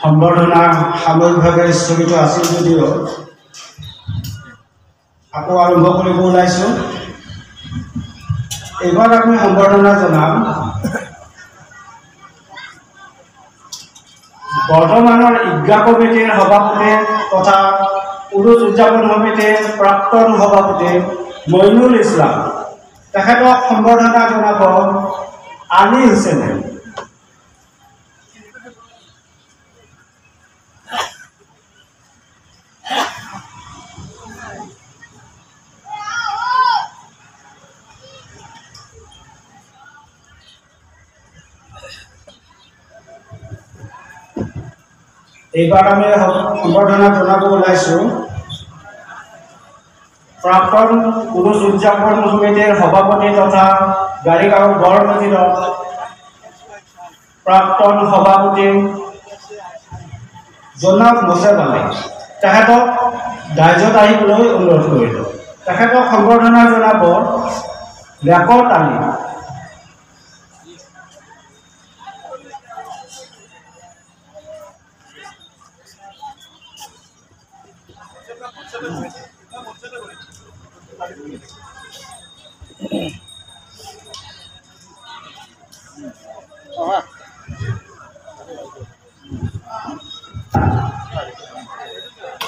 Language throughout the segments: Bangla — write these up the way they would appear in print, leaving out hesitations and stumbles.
সম্বৰ্ধনা সাময়িকভাৱে স্থগিত আছিল যদিও আকৌ আৰম্ভ কৰিব ওলাইছোঁ। এইবাৰ আমি সম্বৰ্ধনা জনাম বৰ্তমানৰ ঈদগাহ কমিটিৰ সভাপতি তথা উৰুজ উদযাপন সমিতিৰ প্ৰাক্তন সভাপতি মইনুল ইছলাম। তেখেতক সম্বৰ্ধনা জনাব আলী হুছেইনে। এইবাৰ আমি সম্বৰ্ধনা জনাব ওলাইছোঁ প্ৰাক্তন উৰুজ উদযাপন সমিতিৰ সভাপতি তথা গাড়ীগাঁও গড় মছজিদৰ প্ৰাক্তন সভাপতি জনাব মোছেব আলী। তেখেতক দায়িত্বত আহিবলৈ অনুৰোধ কৰিলোঁ। তেখেতক সম্বৰ্ধনা জনাব লিয়াকত আলী।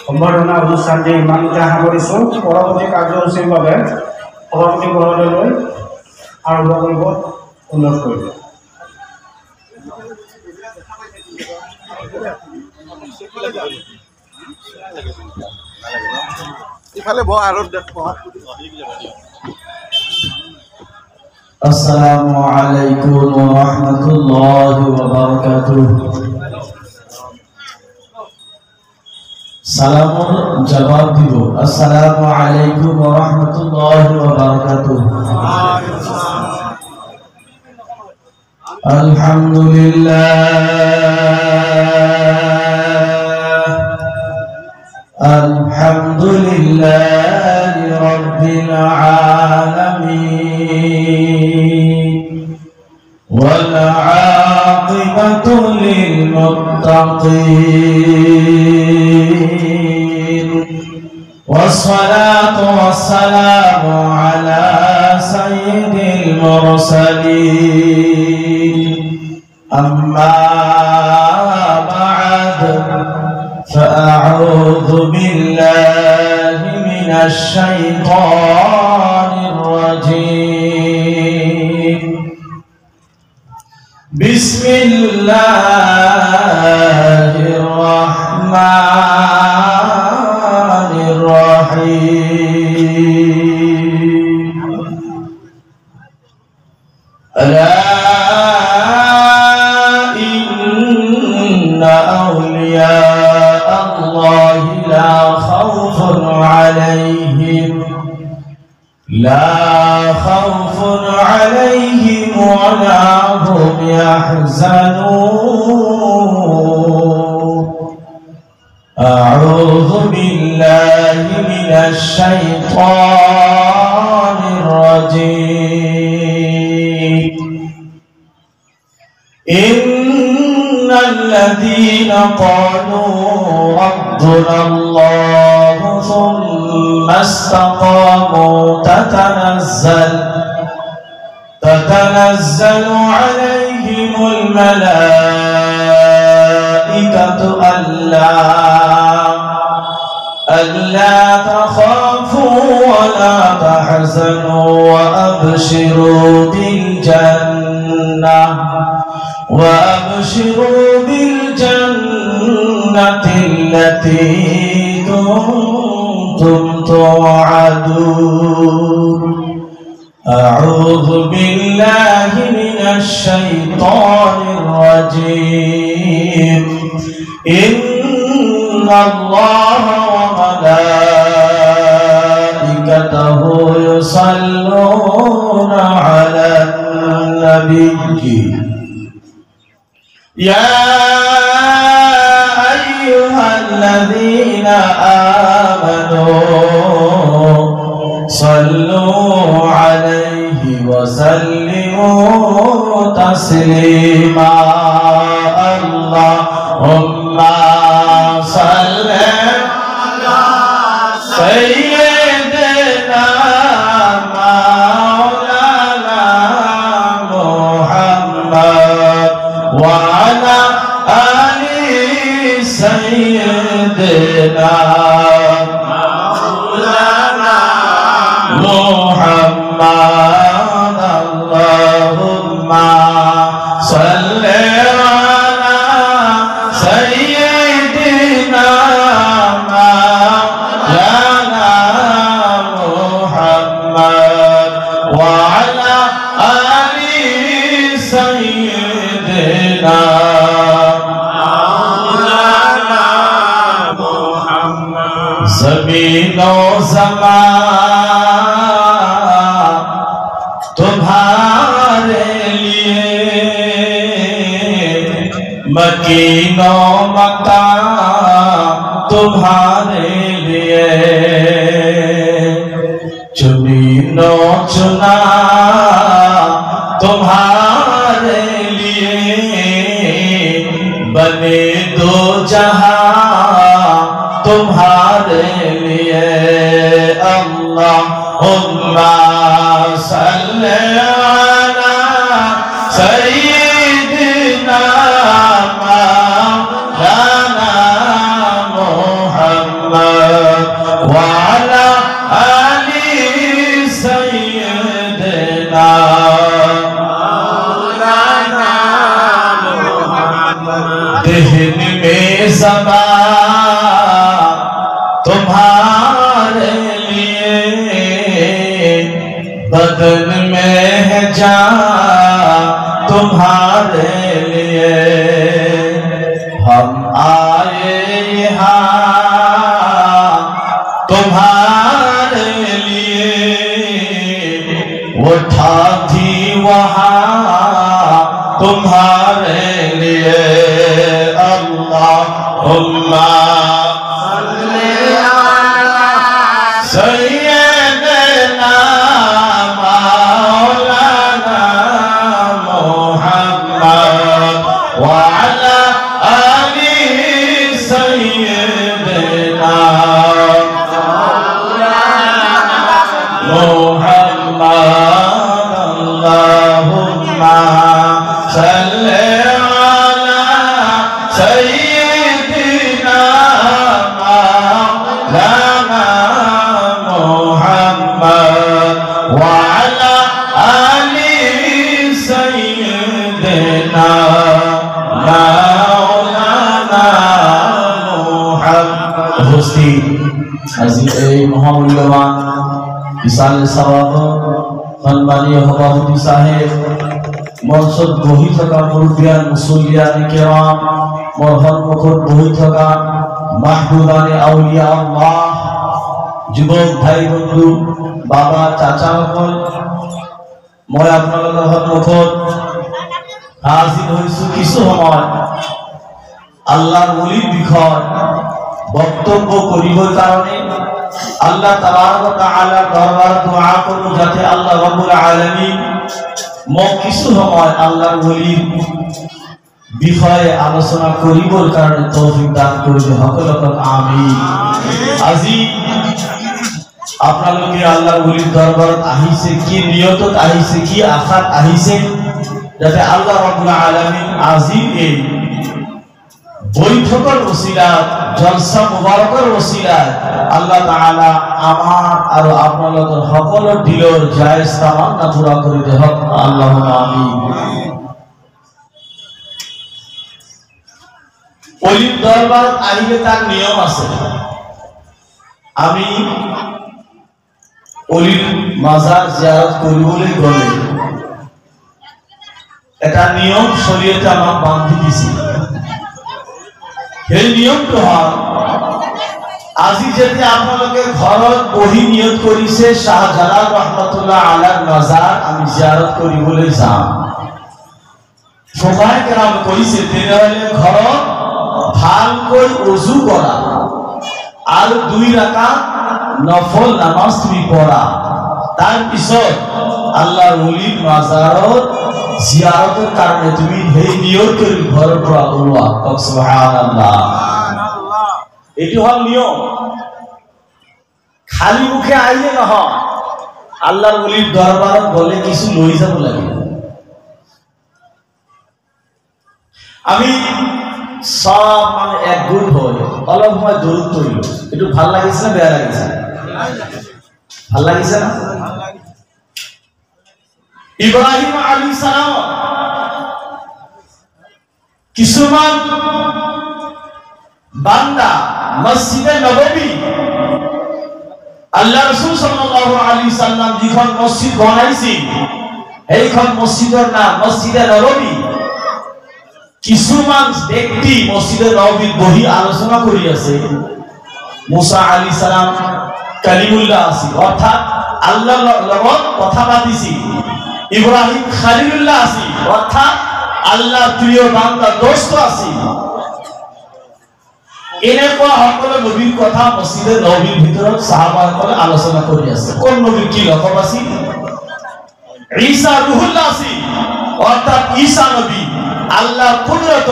সম্বৰ্ধনা অনুষ্ঠানটি ইমানতে সামৰিছোঁ। পৰৱৰ্তী কাৰ্যসূচীৰ বাবে সভাপতি মহোদয়লৈ আৰম্ভ কৰিব অনুৰোধ কৰিলোঁ। আসসালামু আলাইকুম ওয়া রাহমাতুল্লাহি ওয়া বারাকাতুহু। সালামুর জবাব দিব আসসালামু আলাইকুম ওয়া রাহমাতুল্লাহি ওয়া বারাকাতুহু। আলহামদুলিল্লাহি রাব্বিল আলামিন ওয়াল আকিবাতু লিল মুত্তাকিন والصلاة والسلام على سيد المرسلين أما بعد فأعوذ بالله من الشيطان الرجيم بسم الله الرحمن الرحيم ألا إن أولياء الله لا خوف عليهم ولا هم يحزنون أعوذ بالله من الشيطان الرجيم إن الذين قالوا ربنا الله ثم استقاموا تتنزل عليهم الملائكة ألا تخافوا ولا تحزنوا وأبشروا بالجنة التي كنتم توعدون أعوذ بالله من الشيطان الرجيم إن الله وملائكته يصلون على النبي النبي يا أيها الذين آمنوا صلوا عليه وسلموا تسليما اللهم صل على سيدنا مولانا محمد وعلى آل سيدنا مولانا محمد اللهم صل على سيدنا مولانا محمد وعلى آل سيدنا مولانا محمد ज़मीन और ज़मान तुम्हारे लिए मकीन और मकान तुम्हारे लिए चुनीनो चुना तुम्हारे लिए बने दो जहां तुम्हारे लिए अल्लाहुम्मा सल्ली अला सय्यिदिना मौलाना मुहम्मद व अला आलि सय्यिदिना मौलाना मुहम्मद दहन में ज़बान तुम्हारे लिए बदन में है जान तुम्हारे लिए हम आए यहाँ तुम्हारे लिए वो था थी वहाँ तुम्हारे लिए अल्लाहुम्मा सय्यदना मौलाना मुहम्मद व अला आलि सय्यदना मुहम्मद अल्लाहुम्मा सल्ली अला सय्यदिना मौलाना وعلى آل سيدنا مولانا محمد হস্তি আজি এই মহামূল্যবান বিশাল সওয়াব সম্মানীয় সভাপতি সাহেব মঞ্চত বহি থকা মুরব্বিয়ান মুসল্লিয়ান কিরাম মোৰ সন্মুখত বহি থকা মাহবুবানে আউলিয়া আল্লাহ যুবক ভাই বন্ধু বাবা চাচা সকল মই আপোনালোকৰ সন্মুখত হাজিৰ হৈছো কিছু সময় আল্লাহৰ ওলিৰ বিষয় বক্তব্য কৰিবৰ কাৰণে আল্লাহ তাবাৰক ওয়া তাআলা দৰবাৰ দোয়া কৰোঁ যাতে আল্লাহ রাব্বুল আলামিন মোক কিছু সময় আল্লাহৰ ওলিৰ বিষয়ে আলোচনা কৰিবৰ কাৰণে তৌফিক দান কৰি সকলক আমিন আজি আপোনালোকে আল্লাহৰ ওলিৰ দৰবাৰত আহিছে কি নিয়তত আহিছে কি আশাত আহিছে যাতে আল্লাহ রাব্বুল আলামিন আজি এই বৈঠকৰ ওসিলাত জলসা মুবারকৰ ওসিলাত আল্লাহ তাআলা আমাৰ আৰু আপোনালোকৰ সকলৰ দিলৰ জায়েজ তামান্না পুৰা কৰি দেহক আল্লাহুম্মা আমিন ওলিৰ দৰবাৰত আহিলে তাৰ নিয়ম আছে আমি ওলির মাজার জিয়ারত কৰিবলৈ গলে এটা নিয়ম শরীয়তে আমাক বান্ধি দিছে এই নিয়মটো হল আজি যদি আপোনালোকে ঘৰত বহি নিয়ত কৰিছে শাহজালাল রহমাতুল্লাহ আলাইহিৰ মাজার আমি জিয়ারত কৰিবলৈ যাম ফুকাহায়ে কেরাম কৈছে তেনেহলে ঘৰত ভালকৈ ওযু কৰা আৰু 2 রাকাত নফল নামাজ তুমি পড়া তার পিছত আল্লাহর ওলির মাজারত জিয়ারতের কারণে তুমি এই নিয়ত কৰি ঘৰৰ পৰা ওলোৱা সুবহানাল্লাহ এটি হল নিয়ম খালি মুখে আইলে নহয় আল্লাহর ওলির দরবারত গলে কিছু লৈ যাব লাগে আমি সব মানে এক গুণ হই অলপ সময় দূরত তৈল একটু ভাল লাগিছে না বেয়া লাগিছে ভাল লাগিছে না ইব্রাহিম আলাইহিস সালাম কিছুমান বান্দা মসজিদে নববী আল্লাহ রাসূল সাল্লাল্লাহু আলাইহি সাল্লাম যখন মসজিদ বানাইছিল এইখন মসজিদের নাম মসজিদে নববী কিছুমান ব্যক্তি মসজিদে নববীত বহি আলোচনা কৰি আছে মুসা আলাইহিস সালাম কালিমুল্লাহ আছিল অর্থাৎ আল্লাহর লগত কথা পাতিছিল ইব্রাহিম খলিলুল্লাহ আছিল অর্থাৎ আল্লাহর প্রিয় বান্দা দোস্ত আছিল এনেকুৱা সকলো নবীৰ কথা মসজিদে নববীৰ ভিতৰত সাহাবাসকলে আলোচনা কৰি আছে কোন নবীৰ কি লকব আছিল ঈসা রুহুল্লাহ আছিল অর্থাৎ ঈসা নবী আল্লাহ কুদরত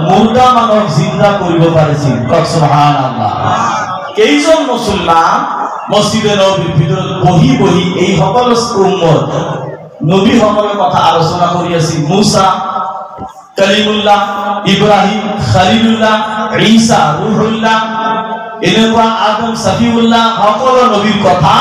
মুর্দা মানব জিন্দা করিব পারেছিল সুবহানাল্লাহ কেইজন মুসলমান মসজিদে নববীর ভিতৰত বহি বহি এই সকল উম্মত নবী সকলৰ কথা আলোচনা কৰি আছিল মুসা কালিমুল্লাহ ইব্রাহিম খলিলুল্লাহ ঈসা রুহুল্লাহ এনেকুৱা আদম সফিউল্লাহ সকল নবীৰ কথা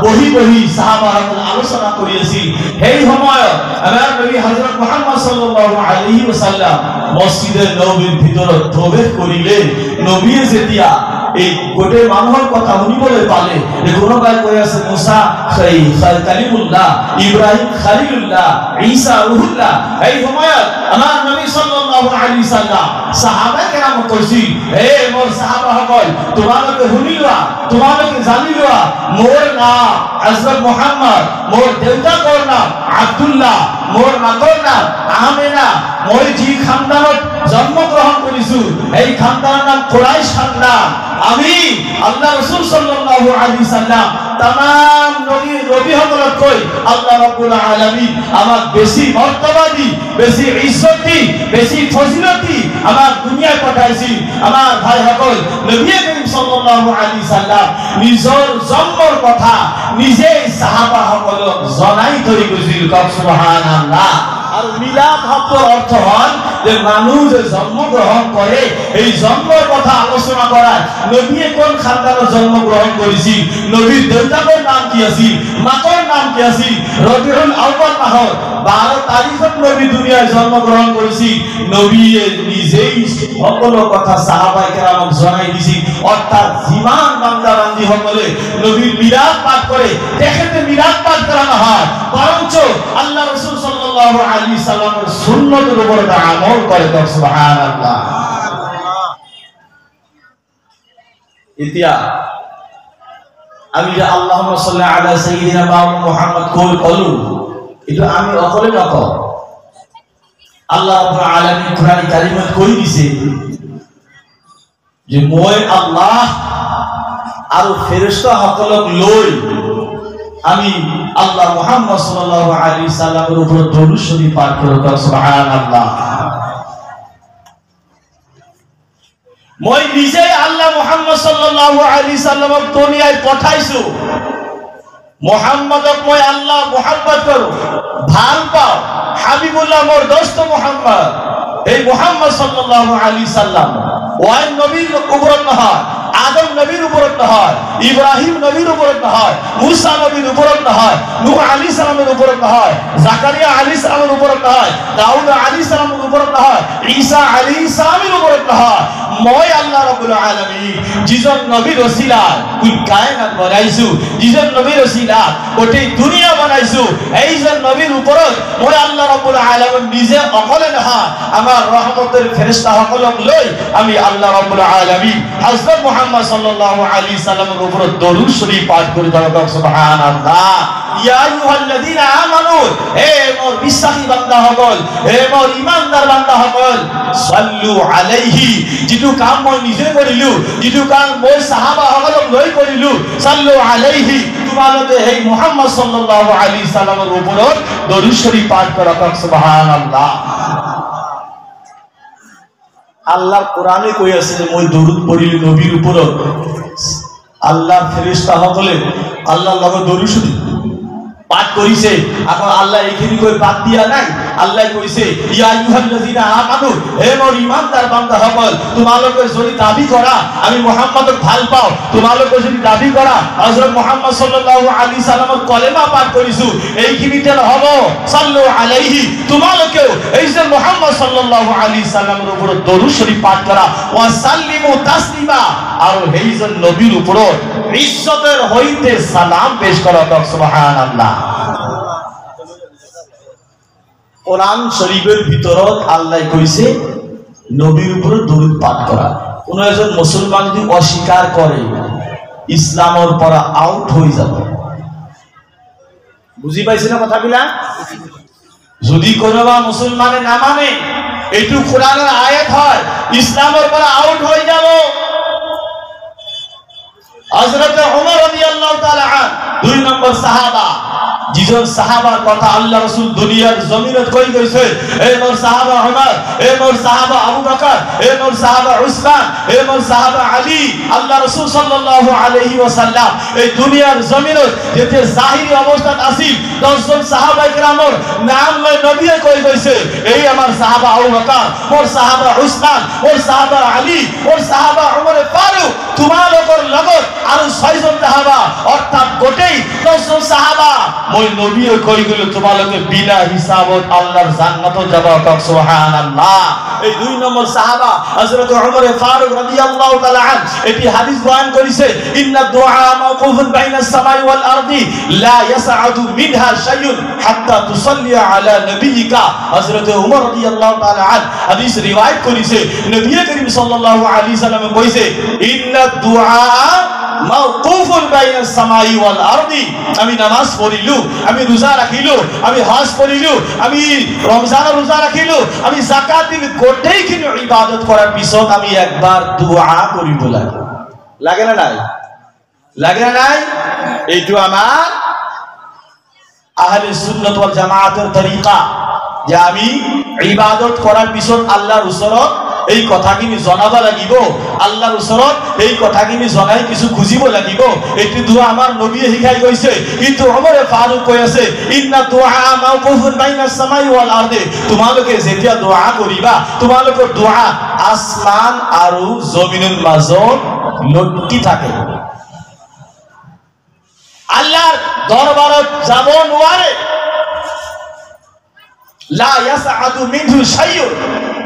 বহি বহি সাহাবাসকলে আলোচনা কৰি আছিল সেই সময়ত আমাৰ নবী হযরত মুহাম্মদ সাল্লাল্লাহু আলাইহি ওয়াসাল্লাম মসজিদে নববীৰ ভিতৰত প্ৰৱেশ কৰিলে নবীয়ে যেতিয়া এই গোটে মানুহৰ কথা শুনিবলৈ পালে কোনোবাই কৈ আছে মুসা কালিমুল্লাহ ইব্রাহিম খলিলুল্লাহ ঈসা রুহুল্লাহ এই সময়ত আমাৰ নবী সাল্লাল্লাহু আলাইহি ওয়াসাল্লাম সাহাবায়ে কেৰাম কৈছিল হে মোৰ সাহাবাসকল তোমালোকে শুনি লোৱা তোমালোকে জানি লোৱা মোৰ নাম হযরত মুহাম্মদ মোৰ দেউতাকৰ নাম আব্দুল্লাহ মোৰ মাকৰ নাম আমেনা মই যি খানদানত জন্মগ্রহণ কৰিছো এই খানদানৰ নাম কুরাইশ খানদান আমি আল্লাহ রাসূল সাল্লাল্লাহু আলাইহি সাল্লাম तमाम নবী সকলতকৈ আল্লাহ রাব্বুল আলামিন আমাক বেশি মর্তবা দি বেশি ইজ্জত দি বেশি ফজিলত দি আমাক দুনিয়ায় পাঠাইছি আমার ভাই সকল নবী করিম সাল্লাল্লাহু আলাইহি সাল্লাম নিজৰ জন্মৰ কথা নিজেই সাহাবা সকলক জনাই থৈ গৈছিল সুবহানাল্লাহ আর মিলাদ শব্দৰ অর্থ হল যে মানুহ যে জন্মগ্রহণ করে এই জন্মৰ কথা আলোচনা করা নবীয়ে কোন খানদানত জন্মগ্রহণ কৰিছিল নবীৰ দেউতাকৰ নাম কি আছিল মাকৰ নাম কি আছিল রবিউল আউয়াল মাহৰ 12 তাৰিখত নবী দুনিয়ায় জন্মগ্রহণ কৰিছিল নবীয়ে নিজেই সকলো কথা সাহাবায়ে কেরামক জনাই দিছিল অর্থাৎ যিমান বান্দা বান্দি সকলে নবীৰ মিলাদ পাঠ করে তেখেতে মিলাদ পাঠ করা নহয় বরঞ্চ আল্লাহ রাসূল সাল্লাল্লাহু আলাইহি সাল্লামের সুন্নতের উপর আমল করে সুবহানাল্লাহ ইতিয়া আমি যে আল্লাহুম্মা সাল্লি আলা সাইয়্যিদিনা মুহাম্মদ কলু এটা আমি অকলে নকও আল্লাহ রাব্বুল আলামিন কুরআন কারীমত কই দিছে যে মই আল্লাহ আর ফেরেশতা সকলক লই আমি আল্লাহ মুহাম্মদ সাল্লাল্লাহু আলাইহি সাল্লামের উপর দরুদ শরীফ পাঠ করব সুবহানাল্লাহ মই নিজে আল্লাহ মুহাম্মদ সাল্লাল্লাহু আলাইহি সাল্লামক দুনিয়ায় পাঠাইছো মুহাম্মদক মই আল্লাহ মুহাব্বত করো ভাল পাও হাবিবুল্লাহ মোর দোস্ত মুহাম্মদ এই মুহাম্মদ সাল্লাল্লাহু আলাইহি সাল্লাম ওই নবীর উপর নহয় আদম নবীর উপর নহয় ইব্রাহিম নবীর উপর নহয় মুসা নবীর উপর নহয় নূহ আলাইহিস সালামের উপর নহয় জাকারিয়া আলাইহিস সালামের উপর নহয় দাউদ আলাইহিস সালামের উপর নহয় ঈসা আলাইহিস সালামের উপর নহয় মই আল্লাহ রাব্বুল আলামিন যিজন নবীর ওসিলা কুল কায়নাত বানাইছো যিজন নবীর ওসিলা গোটে দুনিয়া বানাইছো এইজন নবীর উপর মই আল্লাহ রাব্বুল আলামিন নিজে অকলে নহয় আমার রহমতের ফেরেশতা সকলক লৈ আমি আল্লাহ রাব্বুল আলামিন হযরত মুহাম্মদ সাল্লাল্লাহু আলাইহি সাল্লামের উপর দরুদ শরীফ পাঠ করি সুবহানাল্লাহ ইয়া আইয়ুহাল্লাযীনা আমানু, হে মোর বিশ্বাসী বান্দা সকল, হে মোর ঈমানদার বান্দা সকল, সাল্লু আলাইহি, যেটো কাম মই নিজে কৰিলো, যেটো কাম মই সাহাবা সকলক লৈ কৰিলো, সাল্লু আলাইহি, তোমালোকে হে মুহাম্মদ সাল্লাল্লাহু আলাইহি সাল্লামের ওপৰত দরুদ শরীফ পাঠ কৰা। সুবহানাল্লাহ। আল্লাহর কোরআনে কই আছে যে মই দরুদ পড়িলে নবীর উপৰত আল্লাহর ফেরেশতা সকলে আল্লাহর লগত দরুদ শরীফ পাঠ করিছে। এখন আল্লাহ এইখিনি কই বাদ দিয়া নাই, আল্লাহ কইছে ইয়া আইয়ুহাল্লাযীনা আমানু, হে মোর ঈমানদার বান্দা সকল, তোমালোকে যদি দাবি করা আমি মুহাম্মদক ভাল পাও, তোমালোকে যদি দাবি করা হযরত মুহাম্মদ সাল্লাল্লাহু আলাইহি সাল্লামের কলেমা পাঠ করিছো, এইখিনিতে হবো সাল্লু আলাইহি, তোমালোকেও এই যে মুহাম্মদ সাল্লাল্লাহু আলাইহি সাল্লামের উপর দরুদ শরীফ পাঠ করা, ওয়া সাল্লিমু তাসলিমা, আর এইজন নবীর উপর ইজ্জতের হইতে সালাম পেশ করা। সুবহানাল্লাহ। কোরআন শরীফের ভিতরত আল্লাহ কইছে নবীর উপর দরুদ পাঠ করা। কোন একজন মুসলমান যদি অস্বীকার করে ইসলামের পরা আউট হয়ে যাবে। বুঝি পাইছে না কথাগুলা? যদি কোনোবা মুসলমানে না মানে এইটু কোরআনের আয়াত হয়, ইসলামের পরা আউট হয়ে যাব। হযরত ওমর রাদিয়াল্লাহু তাআলা আন, 2 নম্বর সাহাবা, যিজন সাহাবার কথা আল্লাহ রাসূল দুনিয়ার জমিনত কই কইছে, হে মোর সাহাবা ওমর, হে মোর সাহাবা আবু বকর, হে মোর সাহাবা উসমান, হে মোর সাহাবা আলী। আল্লাহ রাসূল সাল্লাল্লাহু আলাইহি ওয়াসাল্লাম এই দুনিয়ার জমিনত যেতে জাহিরি অবস্থাত আছিল 10 জন সাহাবায়ে কেরামর নাম লয় নবী কই কইছে, এই আমার সাহাবা আবু বকর, মোর সাহাবা উসমান, মোর সাহাবা আলী, মোর সাহাবা ওমর ফারুক, তোমালোকৰ লগত আর 6 জন সাহাবা, অর্থাৎ গোটেই 10 জন সাহাবা মই নবী কই গেল তোমালোকে বিনা হিসাবত আল্লাহর জান্নাতে যাবা। সুবহানাল্লাহ। এই 2 নম্বর সাহাবা হযরত ওমর ফারুক রাদিয়াল্লাহু তাআলা আন এটি হাদিস বয়ান করেছে, ইন্না দুআ মাওকুফুন বাইনাস সামাই ওয়াল আরদি লা ইয়াসআদু মিনহা শাইউন হাত্তা তুসাল্লি আলা নবিয়িকা। হযরত ওমর রাদিয়াল্লাহু তাআলা আন হাদিস রিওয়ায়াত করেছে, নবী করিম সাল্লাল্লাহু আলাইহি সাল্লাম কইছে, ইন্না দুআ মাওকুফুন বাইনাস সামাই ওয়াল আরদি, আমি নামাজ পড়িলু, আমি রোজা রাখিলু, আমি হজ করিলু, আমি রমজান রোজা রাখিলু, আমি যাকাত দিলু, গোটেইখিনি ইবাদত করার পিছত আমি একবার দোয়া করিব লাগে না নাই? লাগে না নাই? এইটো আমার আহলে সুন্নাত ওয়াল জামাআতের তরিকা, যে আমি ইবাদত করার পিছত আল্লাহর ওচৰত এই কথাখিনি জনাবা লাগিব, আল্লাহর ওচৰত এই কথাখিনি জনাই কিছু খুঁজিব লাগিব। এইটো দোয়া আমার নবীয়ে শিকাই গৈছে। কিন্তু ওমর ফারুক কৈ আছে, ইন্না দুআ মাওকুফুন বাইনাস সামাই ওয়াল আরদি, তোমালোকে যেতিয়া দোয়া কৰিবা, তোমালোকৰ দোয়া আসমান আৰু জমিনের মাজত লটকি থাকে, আল্লাহর দরবারত যাব নোৱাৰে। লা ইয়াসআদু মিনহু শাইউন,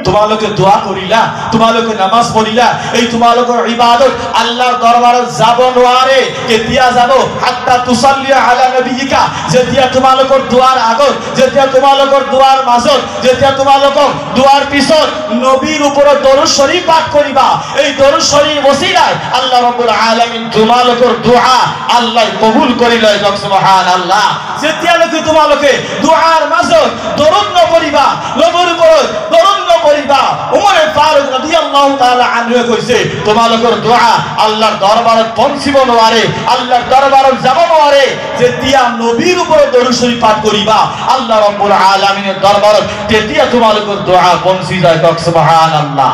তোমালোকে দোয়া করিলা, তোমালোকে নামাজ পড়িলা, এই তোমালোকৰ ইবাদত আল্লাহর দরবারে যাব নোৱাৰে। কেতিয়া যাব? হাত্তা তুসাল্লি আলা নবিয়িকা, যেতিয়া তোমালোকৰ দোয়ার আগত, যেতিয়া তোমালোকৰ দোয়ার মাজত, যেতিয়া তোমালোকৰ দোয়ার পিছত নবীর উপরে দরুদ শরীফ পাঠ করিবা, এই দরুদ শরীফ ওসিলায় আল্লাহ রাব্বুল আলামিন তোমালোকৰ দোয়া আল্লাহ কবুল কৰি লয়। সুবহানাল্লাহ। যেতিয়ালৈকে তোমালোকে দোয়ার মাজত দরুদ নপড়িবা, নবীর উপরে দরুদ নপড়িবা, ওমর ফারুক রাদিয়াল্লাহু তাআলা আনহু কইছে, তোমালোকৰ দোয়া আল্লাহর দরবারত পৌঁছিব নোৱাৰে, আল্লাহর দরবারত যাব নোৱাৰে। যেতিয়া নবীর উপরে দরুদ শরীফ পাঠ করিবা আল্লাহ রাব্বুল আলামিনের দরবারত, তেতিয়া তোমালোকৰ দোয়া পৌঁছি যায়। সুবহানাল্লাহ।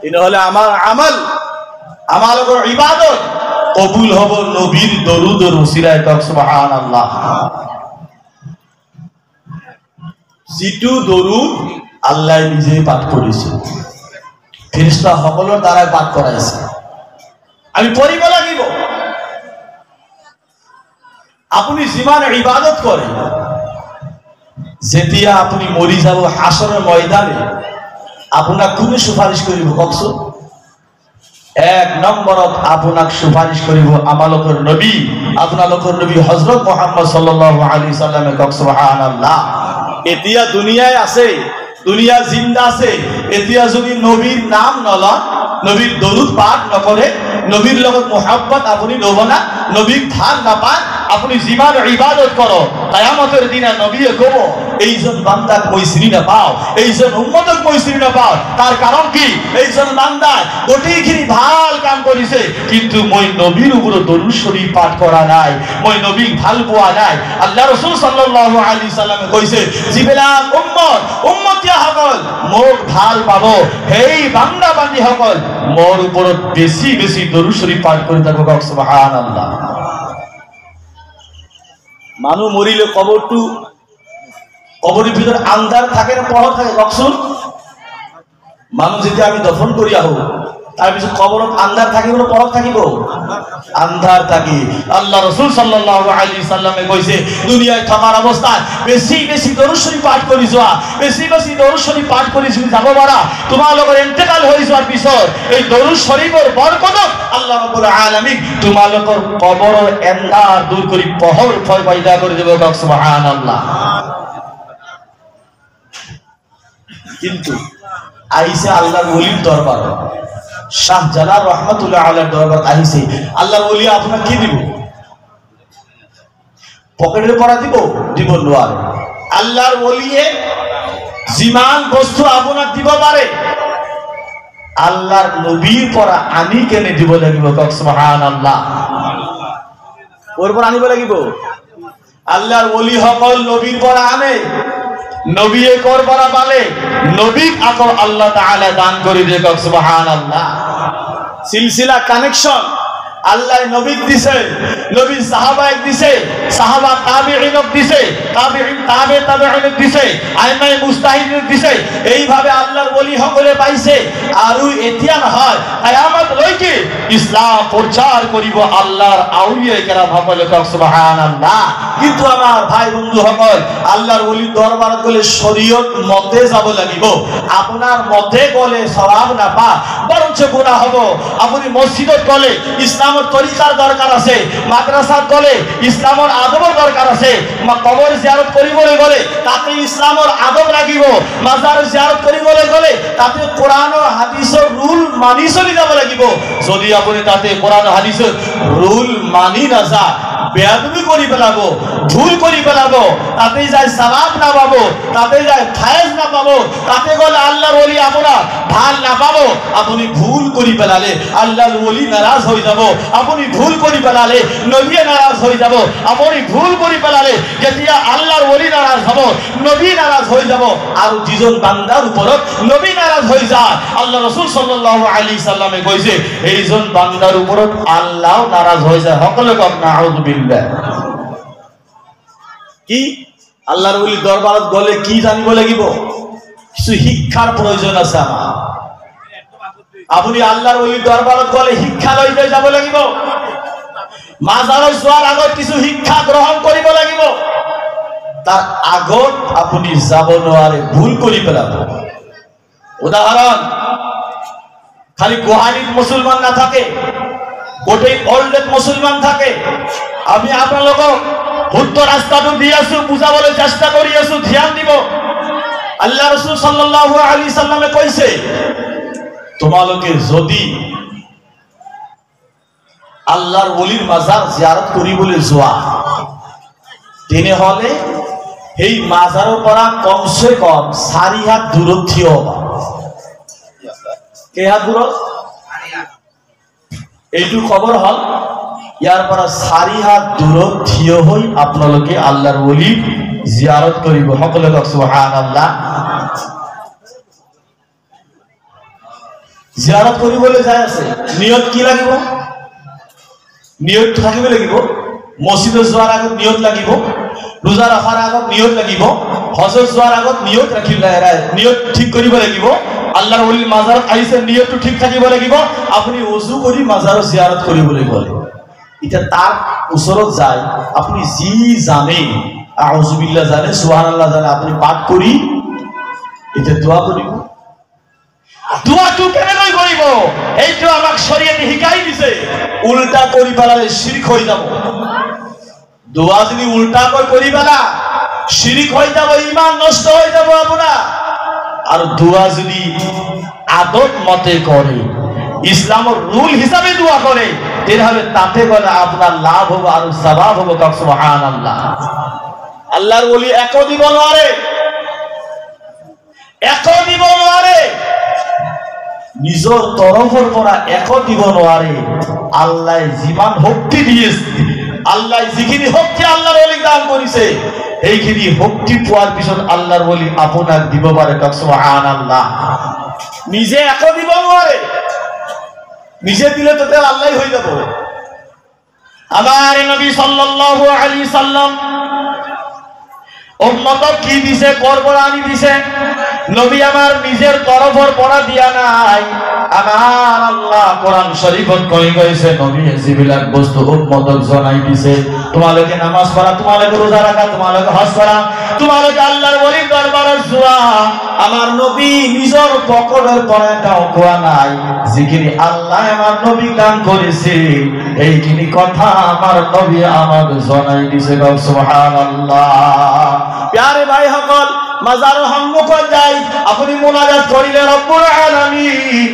ইন হলে আমার আমল, আমালোকৰ ইবাদত কবুল হব নবীর দরুদের ওসিলায়। সুবহানাল্লাহ। যিটো দরুদ আল্লাহ নিজে পাঠ করেছে, ফেরেশতা সকলের দ্বারা পাঠ করাইছে, আমি পড়িব লাগিব। আপনি যিমান ইবাদত করে, যেতিয়া আপনি মরি যাব হাসরের ময়দানে, আপনার কোনে সুপারিশ করিব কওকচোন? 1 নম্বরত আপনাক সুপারিশ করিব আমালোকৰ নবী, আপোনালোকৰ নবী হযরত মুহাম্মদ সাল্লাল্লাহু আলাইহি সাল্লামে। সুবহানাল্লাহ। এতিয়া দুনিয়ায় আছে, দুনিয়া জিন্দা আছে, এতিয়া যদি নবীর নাম নলয়, নবীর দরুদ পাঠ নকরে, নবীর লগত মোহাব্বত আপনি লব না, নবীক ভাল নাপায়, আপনি জিমান ইবাদত করো কিয়ামতের দিনে নবীয়ে কব এইজন বান্দাক মই চিনি না পাও এইজন উম্মতক মই চিনি না পাও তার কারণ কি এইজন বান্দা গোটেইখিনি ভাল কাম করিছে কিন্তু মই নবীর উপর দরুদ শরীফ পাঠ করা নাই মই নবীক ভাল পোৱা নাই আল্লাহ রাসূল সাল্লাল্লাহু আলাইহি সাল্লামে কইছে যিবিলাক উম্মতিয়া সকল মোক ভাল পাব সেই বান্দা বান্দী সকল মোর উপর বেশি বেশি দরুদ শরীফ পাঠ করে থাকো সুবহানাল্লাহ মানুষ মরিলে কবরের ভিতর আন্ধার থাকে না পহর থাকে কখন মানুষ যদি আমি দফন করি আহ তার পিছনে কবরত আন্ধার থাকিব না পহর থাকিব আন্ধার থাকি আল্লাহ রাসূল সাল্লাল্লাহু আলাইহি সাল্লামে কইছে দুনিয়ায় থাকার অবস্থায় বেশি বেশি দরুদ শরীফ পাঠ করি যাওয়া বেশি বেশি দরুদ শরীফ পাঠ করি যাব বারা তোমালোকৰ ইন্তেকাল হৈ যোৱাৰ পিছত এই দরুদ শরীফৰ বরকত আল্লাহ রাব্বুল আলামিন তোমালোকৰ কবৰৰ আন্ধার দূর কৰি পহর পয়দা করে দেব সুবহানাল্লাহ কিন্তু আইসে আল্লাহর ওলির দরবার শাহজালাল রহমাতুল্লাহ আলাইহির দরবার আইসে আল্লাহর ওলি আপনাকে কি দিব পকেটে পড়া দিব নোয়ার আল্লাহর ওলিয়ে জিমান বস্তু আপনাকে দিব পারে আল্লাহর নবীর পড়া আমি কেনে দিব লাগিব সুবহানাল্লাহ ওর পর আনিব লাগিব আল্লাহর ওলি সকল নবীর পড়া আনে নবী কর পড়া বলে নবী আকো আল্লাহ তাআলা দান করে দেখ সুবহানাল্লাহ সিলসিলা কানেকশন আল্লাহ নবীক দিছে নবী সাহাবায়ে দিছে সাহাবা তাবেঈনক দিছে তাবেঈন তাবেঈনক দিছে আইমায়ে মুস্তাহিদিনক দিছে এইভাবে আল্লাহর ওলি সকলে পাইছে আর এতিয়া নহয় কিয়ামত লৈকে ইসলাম প্রচার করিব আল্লাহর আউলিয়া কেরাম সকলে সুবহানাল্লাহ কিন্তু আমার ভাই বন্ধু সকল আল্লাহর ওলির দরবারত গলে শরীয়ত মতে যাব লাগিব আপনার মতে গলে সওয়াব না পা বরঞ্চ গুনাহ হবে আপনি মসজিদত গলে ইসলামের তরিকার দরকার আছে মাদ্রাসাত গলে ইসলামের আদবের দরকার আছে কবর জিয়ারত করিবলৈ গলে তাতে ইসলামের আদব লাগিব মাজার জিয়ারত করিবলৈ গলে তাতে কোরআন ও হাদিসের রুল মানি চলি যাব লাগিব যদি আপনি তাতে কোরআন ও হাদিসের রুল মানি না যায় বেয়াদবি করি পেলাবো ভুল করি পেলাবো তাতে যায় সওয়াব না পাবো তাতে যায় ফায়েজ না পাবো তাতে গলে আল্লাহর ওলি আমরা ভাল না পাবো আপনি ভুল করি পেলালে আল্লাহর ওলি নারাজ হয়ে যাব আপনি ভুল করি পেলালে নবী নারাজ হয়ে যাব আপনি ভুল করি পেলালে যেতিয়া আল্লাহর ওলি নারাজ হব নবী নারাজ হয়ে যাব আর যিজন বান্দার উপরত নবী নারাজ হয়ে যায় আল্লাহ রাসূল সাল্লাল্লাহু আলাইহি সাল্লামে কইছে এইজন বান্দার উপরত আল্লাহ নারাজ হয়ে যায় সকলে কক নাউযু বিল্লাহ কি আল্লাহর ওলি দরবারত গলে কি জানিব লাগিব কিছু শিক্ষার প্রয়োজন আছে আমার আপনি আল্লাহর ওলি দরবারত গলে শিক্ষা লৈ যাব লাগিব মাজারত যোৱাৰ আগত কিছু শিক্ষা গ্রহণ কৰিব লাগিব তার আগত আপনি যাব নোৱাৰে ভুল কৰি পেলাব উদাহরণ খালি গোহালিত মুসলমান না থাকে গোটেই ওয়ার্ল্ডত মুসলমান থাকে আমি আপোনালোকক শুদ্ধ রাস্তাটো দি আছো বুঝাবলৈ চেষ্টা কৰি আছো ধ্যান দিব আল্লাহ রাসূল সাল্লাল্লাহু আলাইহি সাল্লামে কইছে তোমালোকে যদি আল্লাহর ওলির মাজার জিয়ারত কৰিবলৈ যোৱা তেনেহলে এই মাজাৰৰ পৰা কমসে কম 4 হাত দূৰত থিয় হবা কে হাত দূৰত এইটো খবর হল ইয়ার পৰা 4 হাত দূৰত থিয় হৈ আপোনালোকে আল্লাহৰ ওলি জিয়ারত কৰিব সকলে সুবহানাল্লাহ জিয়ারত কৰিবলৈ যায় আছে নিয়ত কি লাগিব নিয়ত থাকিব লাগিব মসজিদত যোৱাৰ আগত নিয়ত লাগিব রোজা রাখার আগত নিয়ত লাগিব হজত যোৱাৰ আগত নিয়ত ৰাখিব নিয়ত ঠিক কৰিব লাগিব আল্লাহর ওলির মাজারত আইছে নিয়তটো ঠিক থাকিব লাগিব আপনি ওযু কৰি মাজারত জিয়ারত কৰিবলৈ গলে এটা তার ওচৰত যায় আপনি জি জানে আউযু বিল্লাহ জানে সুবহানাল্লাহ জানে আপনি পাঠ কৰি এটা দোয়া কৰিব দোয়াটো কেনেকৈ কৰিব এইটো আমাক শরীয়তে শিকাই দিছে উল্টা কৰি পেলালে শিরক হৈ যাব দোয়া যদি উল্টা কৰি পেলা শিরক হৈ যাব ঈমান নষ্ট হৈ যাব আপোনাৰ আর দোয়া যদি আদত মতে করে ইসলামের রুল হিসাবে দোয়া করে তেহলে তাতে গলে আপনার লাভ হবে আর সওয়াব হবে। সুবহানাল্লাহ। আল্লাহর ওলি এক দিব নরে, এক দিব নরে, নিজের তরফের পরা এক দিব নরে। আল্লাহ জীবন শক্তি দিয়েছে, আল্লাহ যিখিনি শক্তি আল্লাহর ওলি দান করেছে, এইখিনি শক্তি পোৱাৰ পিছত আল্লাহর ওলি আপনাক দিব পারে। সুবহানাল্লাহ। নিজে এক দিব নরে, নিজে দিলে তো আল্লাহ হয়ে যাব। আমার নবী সাল্লাল্লাহু আলাইহি সাল্লাম উম্মতক কি দিছে, কোরবানি দিছে। নবী আমার নিজের তরফের পড়া দিয়া নাই। আমার আল্লাহ কোরআন শরীফত কই কইছে নবী জিবিলাক বস্তু উম্মতক জনাই দিছে। তোমালোকে নামাজ পড়া, তোমালোকে রোজা রাখা, তোমালোকে হজ করা, তোমালোকে আল্লাহর ওলির দরবারে যাওয়া। আমার নবী নিজের পকেটের পড়াটাও কোয়া নাই। যিখিনি আল্লাহ আমার নবী দান করেছে এইখিনি কথা আমার নবী আমাকে জনাই দিছে। সুবহানাল্লাহ। প্যারে ভাই সকল, মাজারের সম্মুখত যাই আপনি মুনাজাত করিলে রব্বুল আলামিন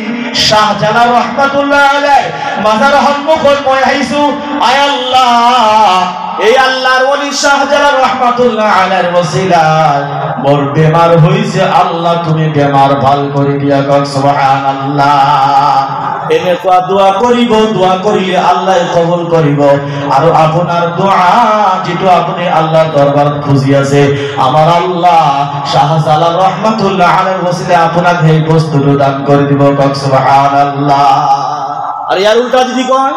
শাহজালাল রাহমাতুল্লাহ আলাইহি মাজারের সম্মুখত মই আইছো। আয় আল্লাহ, এই আল্লাহর ওলি শাহজালাল রাহমাতুল্লাহ আলাইহির ওসিলায় মোর বেমার হইছে, আল্লাহ তুমি বেমার ভাল করে দিয়া। সুবহানাল্লাহ। এনে কোয়া দোয়া করিব, দোয়া করিলে আল্লাহ কবুল করিব। আর আপনার দোয়া যেটা আপনি আল্লাহর দরবার খুঁজি আছে, আমার আল্লাহ শাহজালাল রাহমাতুল্লাহ আলাইহির ওসিলায় আপনাকে এই বস্তুটা দান করে দিব। সুবহানাল্লাহ। আর ইয়ার উল্টা যদি কয়,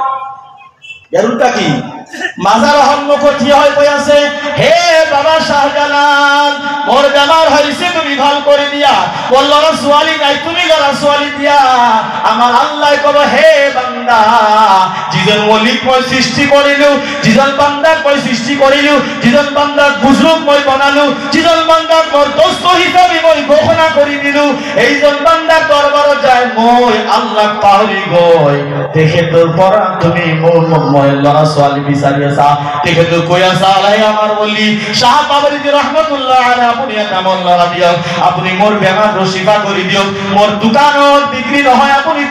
ইয়ার উল্টা কি? মাজার সম্মুখত থিয় হয়ে কই আছে, হে বাবা শাহজালাল, মোর বেমার হইছে তুমি ভাল করে দিয়া। বলল না সোয়ালি নাই, তুমি গলা সোয়ালি দিয়া। আমার আল্লাহ কব, হে বান্দা, যিজন ওলিক মই সৃষ্টি করিলু, যিজন বান্দাক মই সৃষ্টি করিলু, যিজন বান্দাক বুজুর্গ মই বানালু, যিজন বান্দাক মোর দোস্ত হিসাবে মই ঘোষণা কৰি দিলু, এইজন বান্দার দরবারে যায় মই আল্লাহ পাহরি গই। দেখে তোর পরা তুমি মোর মই লড়া সোয়ালি বিচারিয়াছা, দেখে তো কই আসা আলাই আমার বলি শাহ বাবরি রহমাতুল্লাহ আলাইহি আপনি একটা মন লড়া দিও, আপনি মোর বেমার রশিফা করে দিও। মোর দোকানত বিক্রি নহয়, আপনি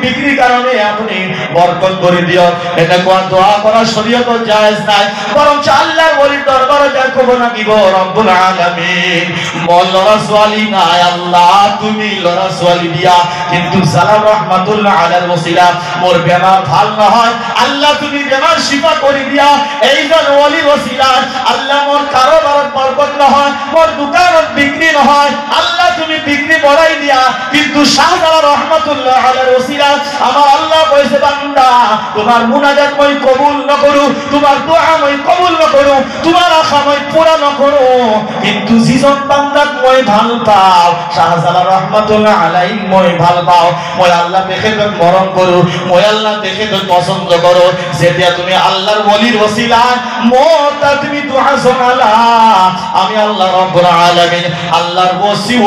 বিক্রি কারণে আপনি বরকত করে দিও। এটা কোন দোয়া করা শরীয়ত জায়েজ নাই, বরং আল্লাহর ওলির দরবারে যা কব না দিব রব্বুল আলামিন মোর লড়া সোয়ালি নাই, আল্লাহ তুমি লড়া সোয়ালি দিয়া। কিন্তু জালাল রহমাতুল্লাহ আলাইহির ওসিলা মোর বেমার ভাল না হয়, আল্লাহ তুমি বেমার শিফা করে দিয়া। এইজন ওলির ওসিলা আল্লাহ মোর কারোবারত বরকত না হয়, মোর দোকানত বিক্রি না হয়, আল্লাহ তুমি বিক্রি বড়াই দিয়া। কিন্তু শাহজালাল রহমাতুল্লাহ আলাইহির ওসিলা আমার আল্লাহ কইছে, বান্দা তোমার মুনাজাত মই কবুল না করু, তোমার দোয়া মই কবুল না করু, তোমার আশা মই পুরা না করু, কিন্তু যিজন বান্দাক মই ভাল পাও, শাহজালাল রহমাতুল্লাহ আলাইহি মই ভাল পাও, মই আল্লাহ দেখে তো মরণ করু, মই আল্লাহ দেখে তো পছন্দ করো। যেটা তুমি আল্লাহর ওলির ওসিলায় মোটা তুমি দোয়া শোনালা, আমি আল্লাহ রব্বুল আলামিন আল্লাহর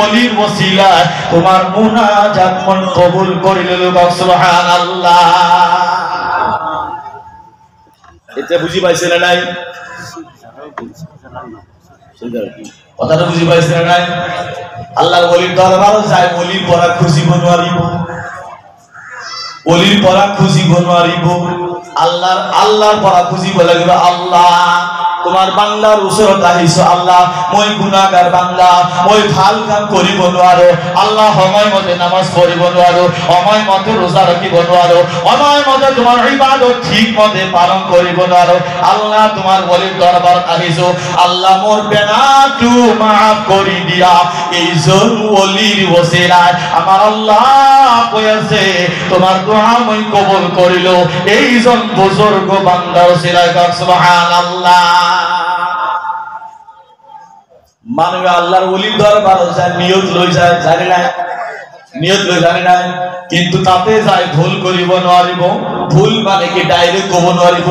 ওলির ওসিলায় তোমার মুনাজাত মন কবুল করিল। সুবহানাল্লাহ। এটা বুঝি পাইছেন না নাই? কথাটা বুঝি পাইছেন না নাই? আল্লাহর ওলির দরবারে যায়, ওলির পরা খুঁজিব নোৱাৰিব, ওলির পরা খুঁজিব নোৱাৰিব, আল্লাহর পরা খুঁজিব লাগিব। আল্লাহ তোমার বান্দার ওচৰত আহিছো, আল্লাহ মই গুনাহগার বান্দা, মই ভাল কাম কৰিব নোৱাৰো, আল্লাহ সময় মতে নামাজ পঢ়িব নোৱাৰো, সময় মতে রোজা রাখিব নোৱাৰো, সময় মতে তোমার ইবাদত ঠিক মতে পালন কৰিব নোৱাৰো। আল্লাহ তোমার ওলির দরবার আহিছো, আল্লাহ মোর বেনাটো মাফ কৰি দিয়া। এইজন ওলির ওসিলায় আমার আল্লাহ কই আছে, তোমার দোয়া মই কবুল করিল এইজন বুজুর্গ বান্দার ওসিলায়। সুবহানাল্লাহ। মানুষ আল্লাহর ওলির দরবারে যায়, নিয়ত লই যায়, জানি না নিয়ত লই জানি না, কিন্তু তাতে যায় ভুল করিব নোৱাৰিব। ভুল মানে কি ডাইরেক্ট কব নোৱাৰিব,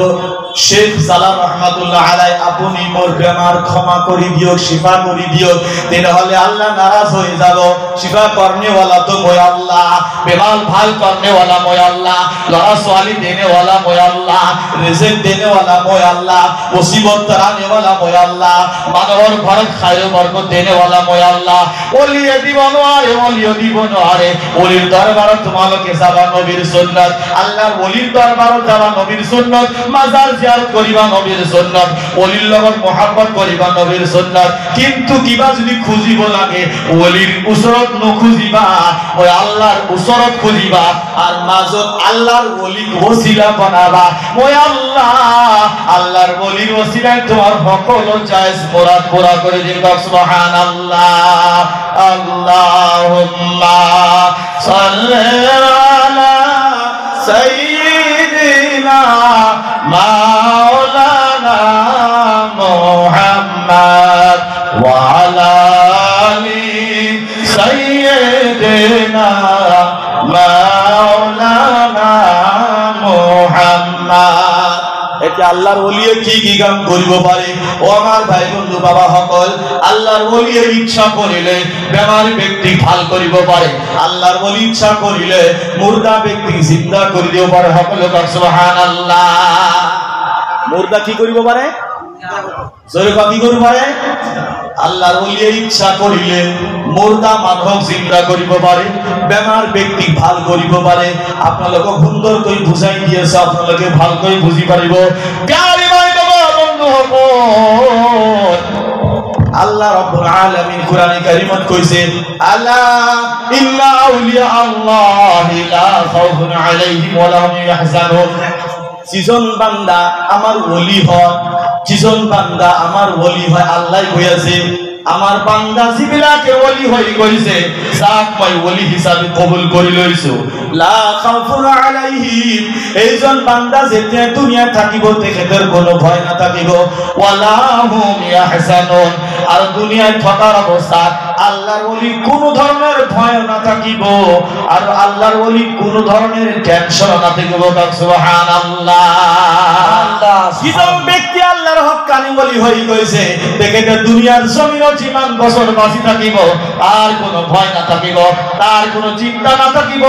শেখ সালাম রহমাতুল্লাহ আলাইহি আপনি মোর বেমার ক্ষমা করি দিও, শিফা করি দিও, তেনে হলে আল্লাহ নারাজ হয়ে যাব। শিফা করনে वाला তো মই আল্লাহ, বেমার ভাল করনে वाला মই আল্লাহ, লড়া সোয়ালি দেনে वाला মই আল্লাহ, রিজিক দেনে वाला মই আল্লাহ, মুসিবত তারানে वाला মই আল্লাহ, মানবর ঘরত খায়র বরকত দেনে वाला মই আল্লাহ। ওলি জীবন আরে ওলি জীবন আরে ওলির দরবারে তোমাকে যাবা নবীর সুন্নাত, আল্লাহর ওলির দরবারে যাবা নবীর সুন্নাত, মাজার জিয়ারত করিবা নবীর সুন্নাত, ওলির লগত মোহাব্বত করিবা নবীর সুন্নাত। কিন্তু কিবা যদি খুঁজিব লাগে ওলির উসরত নখুঁজিবা, ওই আল্লাহর উসরত খুঁজিবা, আর মাজত আল্লাহর ওলির ওসিলা বানাবা। ওই আল্লাহ আল্লাহর ওলির ওসিলায় তোমার সকল জায়েজ মুরাদ পুরা করে দিবা। সুবহানাল্লাহ। আল্লাহুম্মা সাল্লি আলা সাইয়্যিদিনা মাওলানা মুহাম্মদ ওয়া আলা আলি সাইয়্যিদিনা মাওলানা মুহাম্মদ। এটা আল্লাহর ওলিয়ে কি কি কাম করিব পারে? ও আমার ভাই বন্ধু বাবা সকল, আল্লাহর ওলিয়ে ইচ্ছা করিলে বেমার ব্যক্তি ভাল করিব পারে, আল্লাহর ওলি ইচ্ছা করিলে মুর্দা ব্যক্তি জিন্দা করি দিব পারে। সকলে সুবহানাল্লাহ। মুর্দা কি করিব পারে? জোরে কি করিব পারে? আল্লাহর ওলিয়ে ইচ্ছা করিলে মুর্দা মানব জিন্দা করিব পারে, বেমার ব্যক্তি ভাল করিব পারে। আপনালোক সুন্দর করে বুঝাই দিয়েছে, আপনালোকে ভাল করে বুঝি পারিব। প্যারে ভাই বাবা বন্ধু হবো, আল্লাহ রাব্বুল আলামিন কোরআনে কারীমত কইছে, আলা ইন্না আউলিয়া আল্লাহি লা খাউফুন আলাইহিম ওয়া লা হুম ইয়াহজানুন। যিজন বান্দা আমার ওলি হয়, যিজন বান্দা আমার ওলি হয়, আল্লাহ কইয়াছে আমার বান্দা জিবিলাকে ওলি হই কইছে, যাক মই ওলি হিসাবে কবুল করি লইছো, লা খাউফুন আলাইহিম। এইজন বান্দা যেতে দুনিয়া থাকিব তেখেতের কোনো ভয় না থাকিব, ওয়ালা হুম ইয়াহজানুন। আর দুনিয়ায় থাকার অবস্থা আল্লাহর ওলি কোন ধরনের ভয় না থাকিব, আর আল্লাহর ওলি কোন ধরনের টেনশন না থাকিব। সুবহানাল্লাহ। যিজন ব্যক্তি আল্লাহর হক্কানি ওলি হই কইছে তেখেতে দুনিয়ার জমিনে জীবন বছর বাঁচি থাকিব, আর কোনো ভয় না থাকিব, তার কোনো চিন্তা না থাকিব।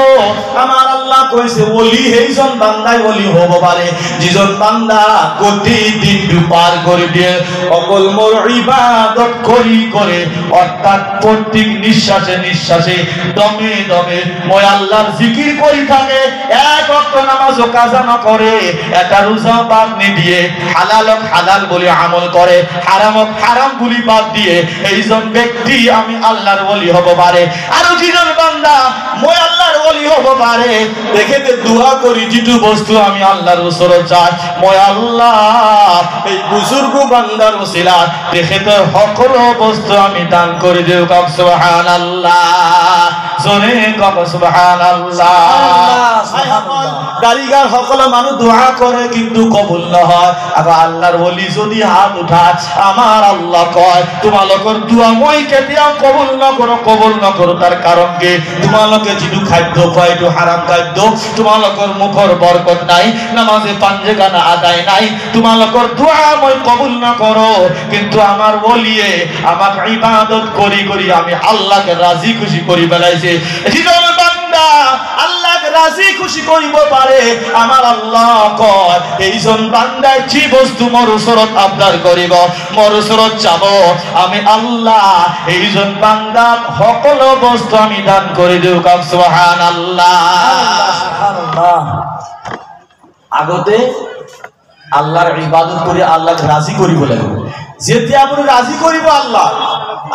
আমার আল্লাহ কইছে ওলি এইজন বান্দাই ওলি হব পারে যিজন বান্দা প্রতিদিন পার করে দিয়ে অকল মোর ইবাদত করি করে, অর্থাৎ প্রত্যেক নিঃশ্বাসে নিঃশ্বাসে দমে দমে মই আল্লাহর জিকির করি থাকে, এক ওয়াক্ত নামাজও কাজা না করে, এটা রোজা বাদ দিয়ে হালাল হালাল বলে আমল করে, হারাম হারাম বলি বাদ দিয়ে এইজন ব্যক্তি আমি আল্লাহর ওলি হব পারে। আর যিজন বান্দা মই আল্লাহর ওলি হব পারে দেখেতে দোয়া করি যেটু বস্তু আমি আল্লাহর উসরত চাই, মই আল্লাহ এই বুজুর্গ বান্দার ওসিলা দেখেতে সকল বস্তু আমি দান করে দেব। সুবহানাল্লাহ। জোরে কব সুবহানাল্লাহ। গালিগার সকল মানুষ দোয়া করে কিন্তু কবুল না হয়। আর আল্লাহর ওলি যদি হাত উঠায় আমার আল্লাহ কয় তোমালোকের দোয়া মই কেতিয়াও কবুল না করো, তার কারণ কি তোমালোকে যেটু খাদ্য খায় একটু হারাম খাদ্য, তোমালোকের মুখর বরকত নাই, নামাজে পাঞ্জেগানা আদায় নাই, তোমালোকের দোয়া মই কবুল না করো। কিন্তু আমার ওলিয়ে আমাকে ইবাদত করি করি আমি আল্লাহকে রাজি খুশি করি বেলাইছে। যিজন বান্দা আল্লাহকে রাজি খুশি করিব পারে আমার আল্লাহ কয় এইজন বান্দার যে বস্তু মোর উসরত আবদার করিব, মোর উসরত চাব আমি আল্লাহ এইজন বান্দা সকল বস্তু আমি দান করে দেব। সুবহানাল্লাহ। সুবহানাল্লাহ। আগতে আল্লাহর ইবাদত করে আল্লাহকে রাজি করিব লাগিব, যেতে আপনি রাজি করিব আল্লাহ,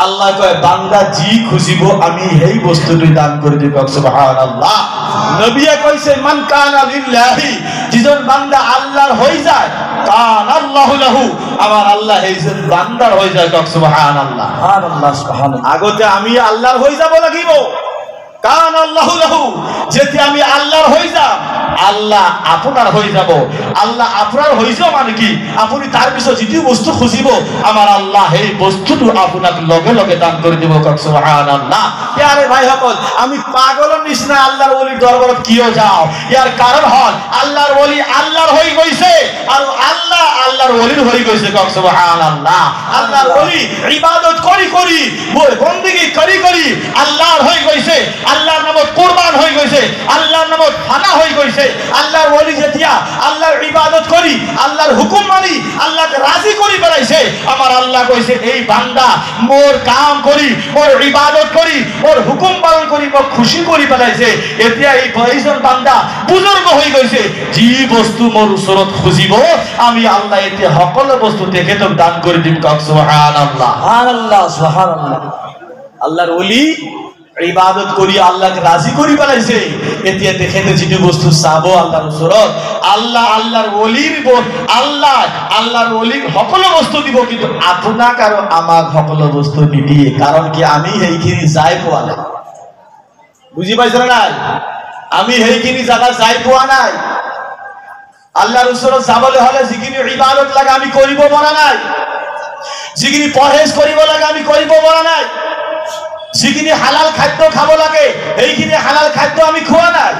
আল্লাহ কয় বান্দা জি খুশিব আমি এই বস্তুটি দান করে দেব। সুবহানাল্লাহ। নবীয়ে কইছে মান কানা লিল্লাহি, যিজন বান্দা আল্লাহর হই যায় কান আল্লাহু লাহু, আমার আল্লাহ এইজন বান্দার হই যায়। সুবহানাল্লাহ। সুবহানাল্লাহ। সুবহানাল্লাহ। আগতে আমি আল্লাহর হই যাব লাগিব, কান আল্লাহু লাহু, যেতে আমি আল্লাহর হয়ে যাব, আল্লাহ আপনার হয়ে যাব। আল্লাহ আপনার হয়ে যাব মানে কি, আপনি তার পিছনে যেটি বস্তু খুঁজিব আমার আল্লাহ এই বস্তুটো আপনাকে লগে লগে দান করে দিব। সুবহানাল্লাহ। ইয়ারে ভাই সকল, আমি পাগলের নিচিনা আল্লাহর ওলির দরবারত কিয় যাও? ইয়ার কারণ হল আল্লাহর ওলি আল্লাহর হয়ে গইছে আর আল্লাহ আল্লাহর ওলির হয়ে গইছে। সুবহানাল্লাহ। আল্লাহর ওলি ইবাদত করি করি, বন্দেগী করি করি আল্লাহর হয়ে গইছে, আল্লাহর নামত কুরবান হয়ে গইছে, আল্লাহর নামত ফানা হয়ে গইছে। আল্লাহর ওলি যেতিয়া আল্লাহর ইবাদত করি, আল্লাহর হুকুম মানি, আল্লাহকে রাজি করি বেড়াইছে, আমার আল্লাহ কইছে এই বান্দা মোর কাম করি, মোর ইবাদত করি, মোর হুকুম পালন করি, মোক খুশি করি বেড়াইছে। এতিয়া এই বয়সৰ বান্দা বুজুর্গ হয়ে গইছে, যি বস্তু মোর ওচৰত খুঁজিব আমি আল্লাহ এতিয়া সকলো বস্তু তেখেতক দান করে দিম। সুবহানাল্লাহ সুবহানাল্লাহ সুবহানাল্লাহ। আল্লাহর ওলি ইবাদত করি আল্লাহকে রাজি করি বেড়াইছে, এতিয়া তেখেতে যেটি বস্তু চাব আল্লাহর ওচৰত আল্লাহ আল্লাহর ওলির আল্লাহ আল্লাহর ওলিক সকলো বস্তু দিব, কিন্তু আপোনাক আৰু আমাক সকলো বস্তু নিদিয়ে। কাৰণ কি, আমি সেইখিনি যাই পোৱা নাই। বুজি পাইছে নাই? আমি সেইখিনি জায়গা যাই পোৱা নাই। আল্লাহর ওচৰত যাবলৈ হলে যিখিনি ইবাদত লাগে আমি কৰিব পৰা নাই, যিখিনি পৰহেজ কৰিব লাগে আমি কৰিব পৰা নাই, যিখিনি হালাল খাদ্য খাব লাগে সেইখিনি হালাল খাদ্য আমি খোৱা নাই।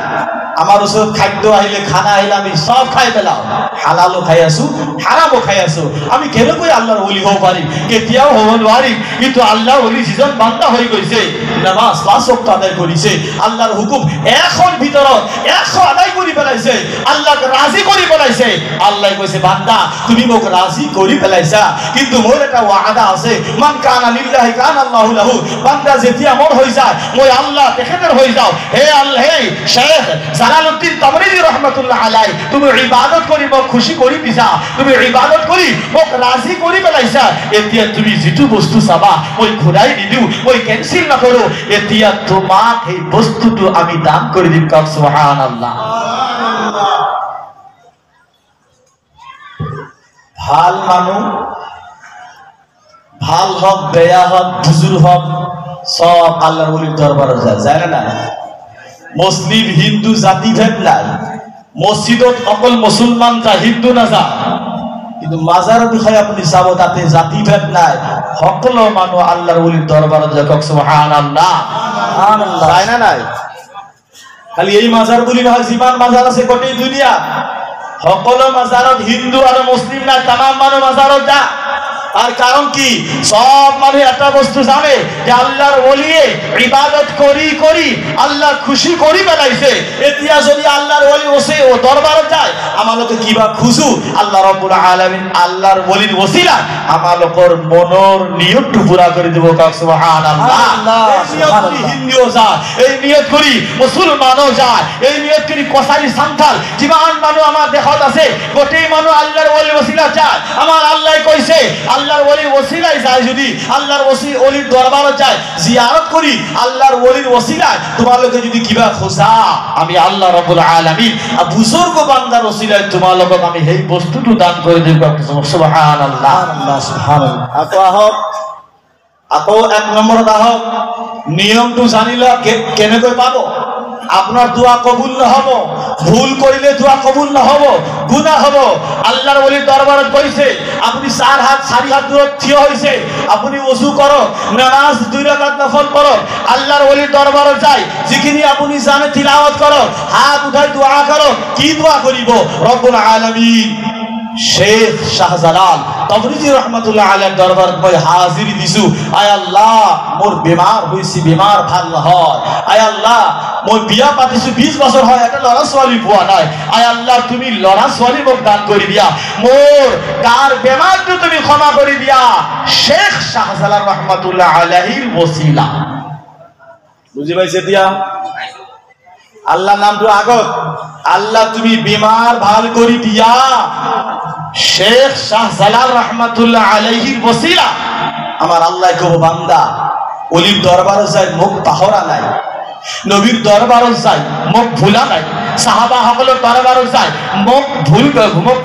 আমার ওচৰত খাদ্য আহিলে, খানা আহিলে আমি সব খাই পেলাও, হালালো খাই আছো, হারামো খাই আছো। আমি কেনেকৈ আল্লাহর ওলি হব পাৰিম? কেতিয়াও হব নোৱাৰিম। কিন্তু আল্লাহর ওলি যিজন বান্দা হৈ গৈছে, নামাজ 5 ওয়াক্ত আদায় কৰিছে, আল্লাহর হুকুম 100ৰ ভিতৰত 100 আদায় কৰি পেলাইছে, আল্লাহক রাজি কৰি পেলাইছে। আল্লাহ কৈছে বান্দা তুমি মোক রাজি কৰি পেলাইছা, কিন্তু মোৰ এটা ওয়াদা আছে, মান কানা লিল্লাহি কানা আল্লাহু লাহু। বান্দা যেতিয়া মোৰ হৈ যায়, মই আল্লাহ তেখেতৰ হৈ যাও। হে আল্লাহ, হে শেখ জালালউদ্দিন তাবরিজি রহমাতুল্লাহ আলাইহি, তুমি ইবাদত করি মোক খুশি করি দিছা, তুমি ইবাদত করি মোক রাজি করি পেলাইছা। এতিয়া তুমি যেটো বস্তু চাবা মই ঘূৰাই নিদিও, মই কেনসেল নকৰো। এতিয়া তোমাক এই বস্তুটো আমি দান কৰি দিম। সুবহানাল্লাহ। ভাল মানুহ, ভাল হক বেয়া হক বুজুর হক, সব আল্লাহর ওলির দরবারে যায়, যায় না? মুসলিম হিন্দু জাতিভেদ নাই। মসজিদত অকল মুসলমান যায়, হিন্দু নাযায়। কিন্তু মাজার বিষয়ে আপনি চাব, তাতে জাতিভেদ নাই, সকলো মানুহ আল্লাহর ওলির দরবারে যায়। সুবহানাল্লাহ সুবহানাল্লাহ। যায় না নাই? খালি এই মাজার বলি নহয়, যিমান মাজার আছে গোটেই দুনিয়া সকলো মাজারত হিন্দু আর মুসলিম নাই, তামাম মানুহ মাজারত যায়। আর কারণ কি, সব মানুষ একটা বস্তু জানে যে আল্লাহর ওলিয়ে ইবাদত করি করি আল্লাহ খুশি করি বেলাইছে। এতিয়া যদি আল্লাহর ওলি ওসে ও দরবারে যায়, আমালোকে কিবা খুশু আল্লাহ রাব্বুল আলামিন আল্লাহর ওলির ওসিলা আমালোকৰ মনৰ নিয়তটো পুরা করে দিব। সুবহানাল্লাহ সুবহানাল্লাহ। হিন্দুও যায়, এই নিয়ত করি মুসলমানও যায়, এই নিয়ত করি কসারি সান্থাল যিমান মানুষ আমার দেশত আছে গোটেই মানুষ আল্লাহর ওলির ওসিলা যায়। আমার আল্লাহ কইছে আল্লাহর ওলির ওসিলায় যায়, যদি আল্লাহর ওলির দরবারে যায় জিয়ারত করি আল্লাহর ওলির ওসিলায় তোমালোকে যদি কিবা খোঁজা আমি আল্লাহ রাব্বুল আলামিন বুজুর্গ বান্দার ওসিলায় তোমালোকক আমি এই বস্তুটো দান করে দেব। সুবহানাল্লাহ সুবহানাল্লাহ। আকৌ 1 নম্বৰত আহক, নিয়মটো জানিলে কেনেকৈ পাব? আপনার দোয়া কবুল নহব, ভুল করিলে দোয়া কবুল নহব, গুনাহ হব। আল্লাহর ওলির দরবারে কইছে আপনি 4 হাত 4 হাত দূরত থিয় হইছে, আপনি ওযু করো, নামাজ 2 রাকাত নফল করো, আল্লাহর ওলির দরবারে যাই, যিখিনি আপনি জানে তিলাওয়াত করো, হাত উঠাই দোয়া করো। কি দোয়া করিব? রব্বুল আলামিন শেখ শাহজালাল তাবরিজি রহমাতুল্লাহ আলাইহির দরবারত মই হাজিরি দিছু। আয় আল্লাহ মোর বেমার হইছি, বেমার ভাল হয়। আয় আল্লাহ মই বিয়া পাতিছো 20 বছর হয়, একটা লড়া ছোৱালী পোৱা নাই। আয় আল্লাহ তুমি লড়া ছোৱালী মোক দান কৰি দিয়া, মোর তার বেমারটো তুমি ক্ষমা কৰি দিয়া। শেখ শাহজালাল রহমাতুল্লাহ আলাইহির ওসিলা। বুঝি পাইছে? দিয়া আল্লাহ নামটো আগত, আল্লাহ তুমি বেমার ভাল কৰি দিয়া। শেখ শাহজালাল রহমাতুল্লাহ আলাইহির ওসিলা আমার আল্লাহ কব বান্দা ওলির দরবারে যায় মুখ পাহরা নাই, নবীর দরবারে যায় মুখ ভুলা নাই, সাহাবা সকলের দরবারত যায় মোক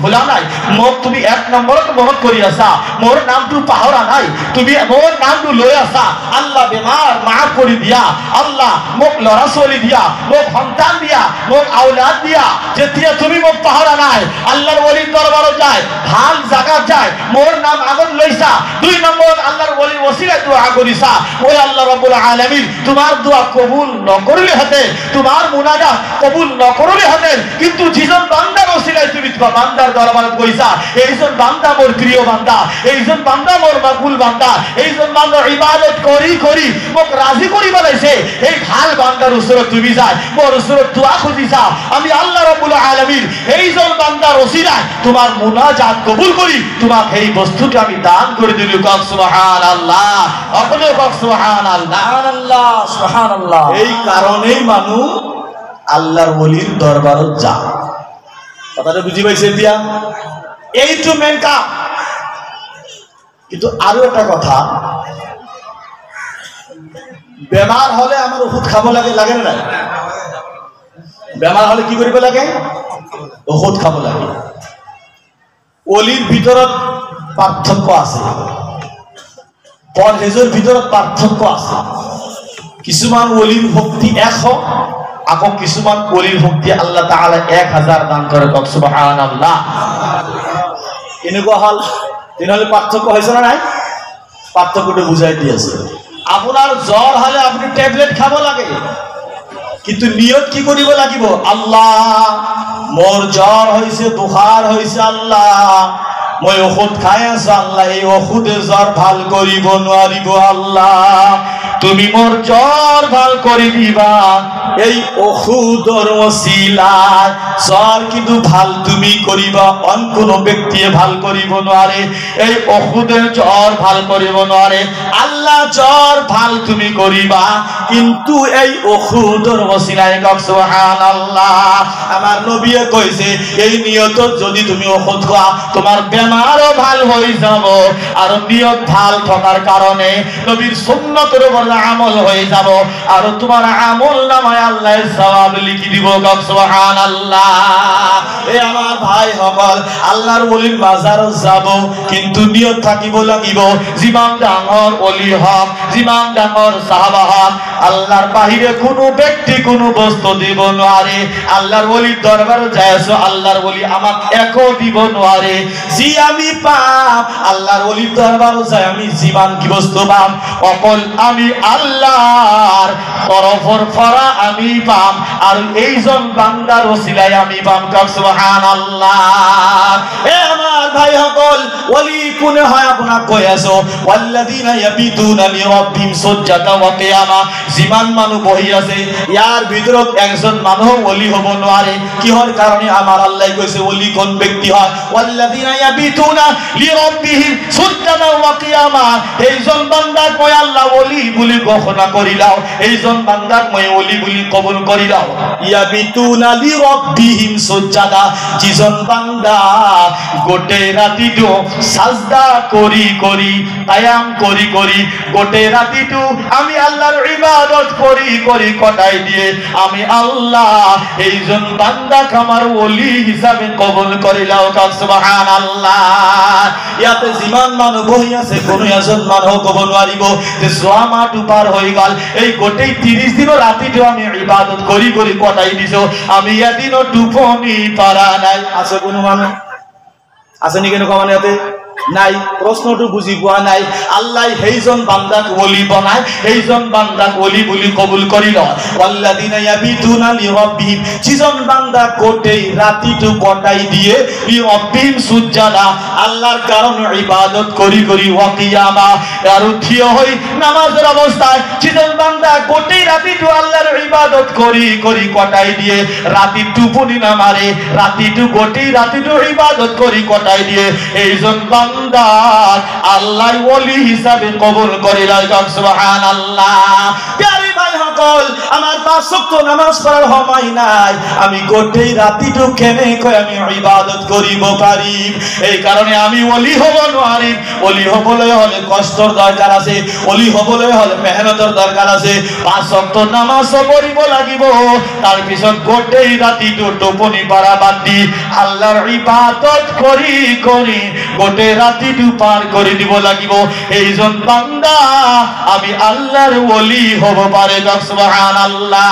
ভুলা নাই, মোক তুমি এক নম্বৰত মনত কৰি আছা, মোৰ নামটো পাহৰা নাই, তুমি মোৰ নামটো লৈ আছা, আল্লাহ বেমাৰ মাফ কৰি দিয়া, আল্লাহ মোক ল'ৰা ছোৱালী দিয়া, মোক সন্তান দিয়া, মোক আওলাদ দিয়া। যেতিয়া তুমি মোক পাহৰা নাই, আল্লাহৰ ওলিৰ দৰবাৰত যায়, ভাল জাগাত যায়, মোৰ নাম আগত লৈছা, 2 নম্বৰত আল্লাহৰ ওলিৰ ওসিলাত দোয়া কৰিছা, ওই আল্লাহ রাব্বুল আলামিন তোমার দোয়া কবুল নকরিলে হতে, তোমার মুনাজাত কবুল নকরিলে হতে, কিন্তু যিজন বান্দার ওসিলায় তুমি বান্দার দরবারত গৈছা, এইজন বান্দা মোর প্রিয় বান্দা, এইজন বান্দা মোর মাকবুল বান্দা, এইজন বান্দা ইবাদত করি করি মোক রাজি করি বলাইছে, এই ভাল বান্দার ওসরত তুমি যায় মোর ওসরত দোয়া খুঁজিছা, আমি আল্লাহ রাব্বুল আলামিন এইজন বান্দার ওসিলায় তোমার মুনাজাত কবুল করি, তোমাকে এই বস্তুটা আমি দান করে দিলি। কাক সুবহানাল্লাহ, আপনি কাক সুবহানাল্লাহ, সুবহানাল্লাহ, সুবহানাল্লাহ। এই কারণেই মানুষ আল্লাহর ওলির দরবারত যায়। কথাটা বুঝি পাইছে দিয়া? এইটো মেন কাম। কিন্তু আরো একটা কথা, বেমার হলে আমার ওষুধ খাব লাগে, লাগে না? বেমার হলে কি কৰিব লাগে? ওষুধ খাব লাগে। অলির ভিতৰত পার্থক্য আছে, পরহেজের ভিতৰত পার্থক্য আছে। কিছুমান অলির ভক্তি 100, আকৌ কিছুমান অলির ভক্তি আল্লাহ তাআলা 1000 দান করে। সুবহানাল্লাহ। এনেকুৱা হল, তেনেহলে পার্থক্য হয়েছে না নাই? পার্থক্যটা বুঝাই দিয়েছে। আপনার জ্বর হলে আপনি ট্যাবলেট খাব লাগে, কিন্তু নিয়ত কি করিব লাগিব? আল্লাহ মোর জ্বর হয়েছে, বুখার হয়েছে, আল্লাহ মই ওষুধ খাই আছো, আল্লাহ এই ওষুধে জ্বর ভাল করিব নোৱাৰিব, আল্লাহ তুমি মোর জ্বর ভাল করে দিবা, এই ওষুধর ওসিলায় জ্বর কিন্তু ভাল তুমি করিবা, অন কোন ব্যক্তিয়ে ভাল করিব নোৱাৰে, এই ওষুধের জ্বর ভাল করিব নোৱাৰে, আল্লাহ জ্বর ভাল তুমি করিবা, কিন্তু এই ওষুধর ওসিলায়। সুবহানাল্লাহ। আমার নবীয়ে কইছে এই নিয়তত যদি তুমি ওষুধ খোৱা তোমার বেমারও ভাল হয়ে যাব, আর নিয়ত ভাল থাকার কারণে নবীর সুন্নতের উপর আমল হয়ে যাব, আর তোমার আমল নামায় আল্লাহ সওয়াব লিখি দিব। সুবহানাল্লাহ। এ আমার ভাই সকল, আল্লাহর ওলির মাজারত যাব, কিন্তু নিয়ত থাকিব লাগিব, যিমান ডাঙৰ ওলি হক, যিমান ডাঙৰ সাহাবা হক, আল্লাহর বাহিরে কোনো ব্যক্তি কোনো বস্তু দিব নোৱাৰে। আল্লাহর ওলির দরবারে যাইছো, আল্লাহর ওলি আমাক একো দিব নোৱাৰে, যি আমি পাম আল্লাহর ওলির দরবারে যাই আমি জীবন কি বস্তু পাম, অকল আমি আল্লাহর তরফর ফরা আমি পাম, আর এইজন বান্দার ওসিলায় আমি পাম। সুবহানাল্লাহ। এ আমার ভাই সকল, ওলি কোনে হয় আপনাক কৈ আছো, ওয়াল্লাযিনা ইয়াবিতুনা লিরাব্বিহিম সুজদাতা ওয়া কিয়ামা। যিমান মানুহ বহি আছে ইয়ার ভিতৰত একজন মানুহ ওলি হব নোৱাৰে। কিহৰ কারণে? আমার আল্লাহ কৈছে ওলি কোন ব্যক্তি হয়, ওয়াল্লাযিনা ইয়াবিতুনা লিরাব্বিহিম সুজদাতা ওয়া কিয়ামা। এইজন বান্দাক মই আল্লাহ ওলি বুলি ঘোষণা কৰিলাও, এইজন বান্দাক মই ওলি বুলি কবুল কৰিলাও। ইয়াবিতুনা লিরাব্বিহিম সুজদাতা, যিজন বান্দা গোটে রাতিটো সাজদা করি করি, কায়াম করি করি, গোটে রাতিটো আমি আল্লাহর ইবাদত করি করি কটাই দিয়ে আমি আল্লাহ এইজন বান্দাক আমার ওলি হিসাবে কবুল করিলাও। সুবহানাল্লাহ। ইয়াতে যিমান মানুহ বহি আছে কোনো এজন মানুহ কব নোৱাৰিব যে যোৱা মাহটো পাৰ হৈ গল, এই গোটেই 30 দিনৰ ৰাতিটো আমি ইবাদত করি করি কটাই দিছো, আমি এদিনও টোপনি পাৰা নাই। আছে কোনো মানুহ? আছে নেকি এনেকুৱা মানে? ইয়াতে নাই। প্রশ্নটো বুঝি পোৱা নাই। আল্লাহ সেইজন বান্দাক ওলি বনায়, সেইজন বান্দাক ওলি বুলি কবুল কৰিল। ওয়াল্লাযিনা ইয়াবিতুনা লিরাব্বিহিম, যিজন বান্দা গোটেই রাতিটো কটাই দিয়ে লিরাব্বিহিম সুজদা, আল্লাহর কারণে ইবাদত করি করি, ওয়া কিয়ামা, আর থিয় হই নামাজের অবস্থায়, যিজন বান্দা গোটেই রাতিটো আল্লাহর ইবাদত করি করি কটাই দিয়ে রাতি টুপনি না মারে, রাতিটো গোটেই রাতিটো ইবাদত করি কটাই দিয়ে এইজন বান্দা আল্লাহ ওলি হিসাবে কবুল করিলা। সুবহানাল্লাহ। প্যারে ভাই সকল আমার 5 ওয়াক্ত নামাজ পড়ার সময় নাই, আমি গোটেই রাতিটু কেনে কই আমি ইবাদত করিব পারি। এই কারণে আমি ওলি হব নোৱাৰি। ওলি হবলৈ হলে কষ্টর দরকার আছে, ওলি হবলৈ হলে মেহনতের দরকার আছে। 5 ওয়াক্ত নামাজ পড়িব লাগিব, তার পিছত গোটেই রাতিটু টোপনি পারা বাদ দি আল্লাহর ইবাদত করি করি গোটেই রাতিটু পার করে দিব লাগিব। এইজন বান্দা আমি আল্লাহর ওলি হব পারে। সুবহানাল্লাহ।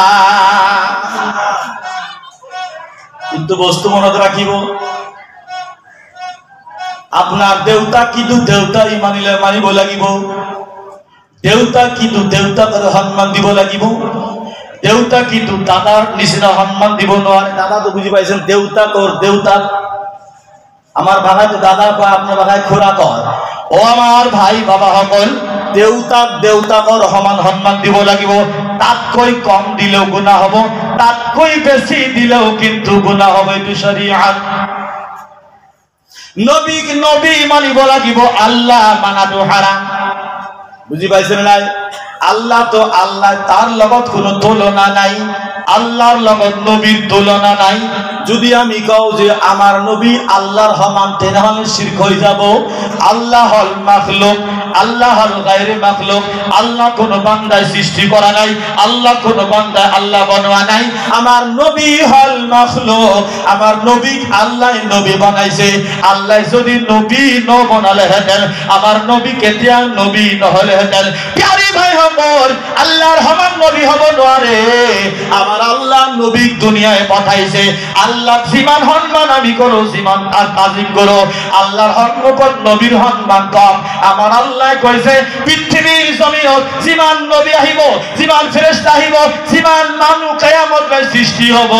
কিন্তু বস্তু মনত রাখিব, আপনার দেউতা কিন্তু দেউতাই মানিব লাগিব। দেউতা কিন্তু দেউতা তার সন্মান দিব লাগিব। দেউতা কিন্তু দাদার নিচিনা সন্মান দিব নোৱাৰে। দাদা তো বুঝি পাইছেন, দেউতা তোর দেউতা। আমার ভাষায় তো দাদা কয়, আপনার ভাষায় খুড়া কয়। ও আমার ভাই বাবা সকল, দেউতাক দেউতাকৰ সমান সন্মান দিব লাগিব। তাতকৈ কম দিলেও গুনাহ হ'ব, তাতকৈ বেছি দিলেও কিন্তু গুনাহ হ'ব। এইটো শরীয়ত। নবীক নবী মানিব লাগিব, আল্লাহ মানাটো হারাম। বুঝি পাইছেন নাই? আল্লাহ তো আল্লাহ, তার লগত কোনো তুলনা নাই। আল্লাহর লগত নবীর তুলনা নাই। যদি আমি কও যে আমার নবী আল্লাহর সমান, তেনেহলে শিরক হয়ে যাব। আল্লাহ হল মাখলুক, আল্লাহ হল গায়রে মাখলুক। আল্লাহ কোন বান্দায় সৃষ্টি করা নাই, আল্লাহ কোন বান্দায় আল্লাহ বানায়া নাই। আমার নবী হল মাখলুক, আমার নবী আল্লাহ নবী বানাইছে। আল্লাহ যদি নবী ন বানালে হেতেন, আমার নবী কেতিয়া নবী নহলে হেতেন। প্যারি ভাই হবর, আল্লাহর সমান নবী হব নোৱাৰে। আমার আল্লাহ নবী দুনিয়ায় পাঠাইছে। আল্লাহ যিমান সম্মান আমি করো, যিমান তাজিম করো, আল্লাহর সম্মুখত নবীর সম্মান কম। আমার আল্লাহ কইছে পৃথিবীর জমিনত যিমান নবী আহিব, যিমান ফেরেশতা আহিব, যিমান মানুহ কিয়ামতলৈ সৃষ্টি হব,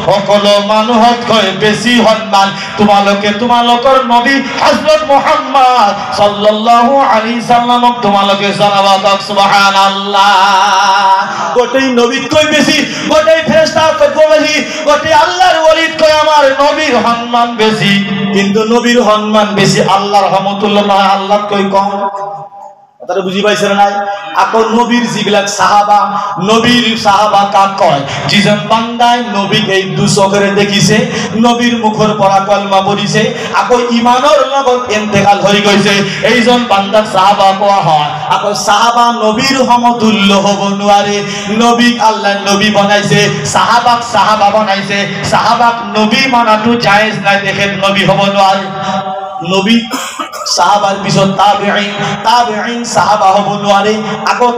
সকলো মানুহতকৈ বেছি সম্মান তোমালোকে তোমালোকৰ নবী হযরত মুহাম্মদ সাল্লাল্লাহু আলাইহি সাল্লামক তোমালোকে জানাবা। সুবহানাল্লাহ। গোটেই নবীতকৈ বেশি, গোটেই ফেরেশতাতকৈ বেশি, গোটেই আল্লাহর ওলির কই আমার নবীর সম্মান বেশি। কিন্তু নবীর সম্মান বেশি, আল্লাহর রহমতুল্লাহ নয়, আল্লাহর কই কম। কথাটা বুঝি পাইছেন নাই? আকৌ নবীর যিবিলাক সাহাবা, নবীর সাহাবা কাক কয়? যিজন বান্দায় নবীক এই দুচকৰে দেখিছে, নবীর মুখৰ পৰা কলমা পঢ়িছে, আকৌ ইমানৰ লগত ইন্তেকাল হৈ গৈছে, এইজন বান্দাক সাহাবা কোৱা হয়। আকৌ সাহাবা নবীর সমতুল্য হব নোৱাৰে। নবীক আল্লাহ নবী বনাইছে, সাহাবাক সাহাবা বনাইছে। সাহাবাক নবী মানাটো জায়েজ নাই, তেখেত নবী হব নোৱাৰে। নবী সাহাবার পিছত তাবেঈন, তাবেঈন সাহাবা হব নোৱাৰে। আকৌ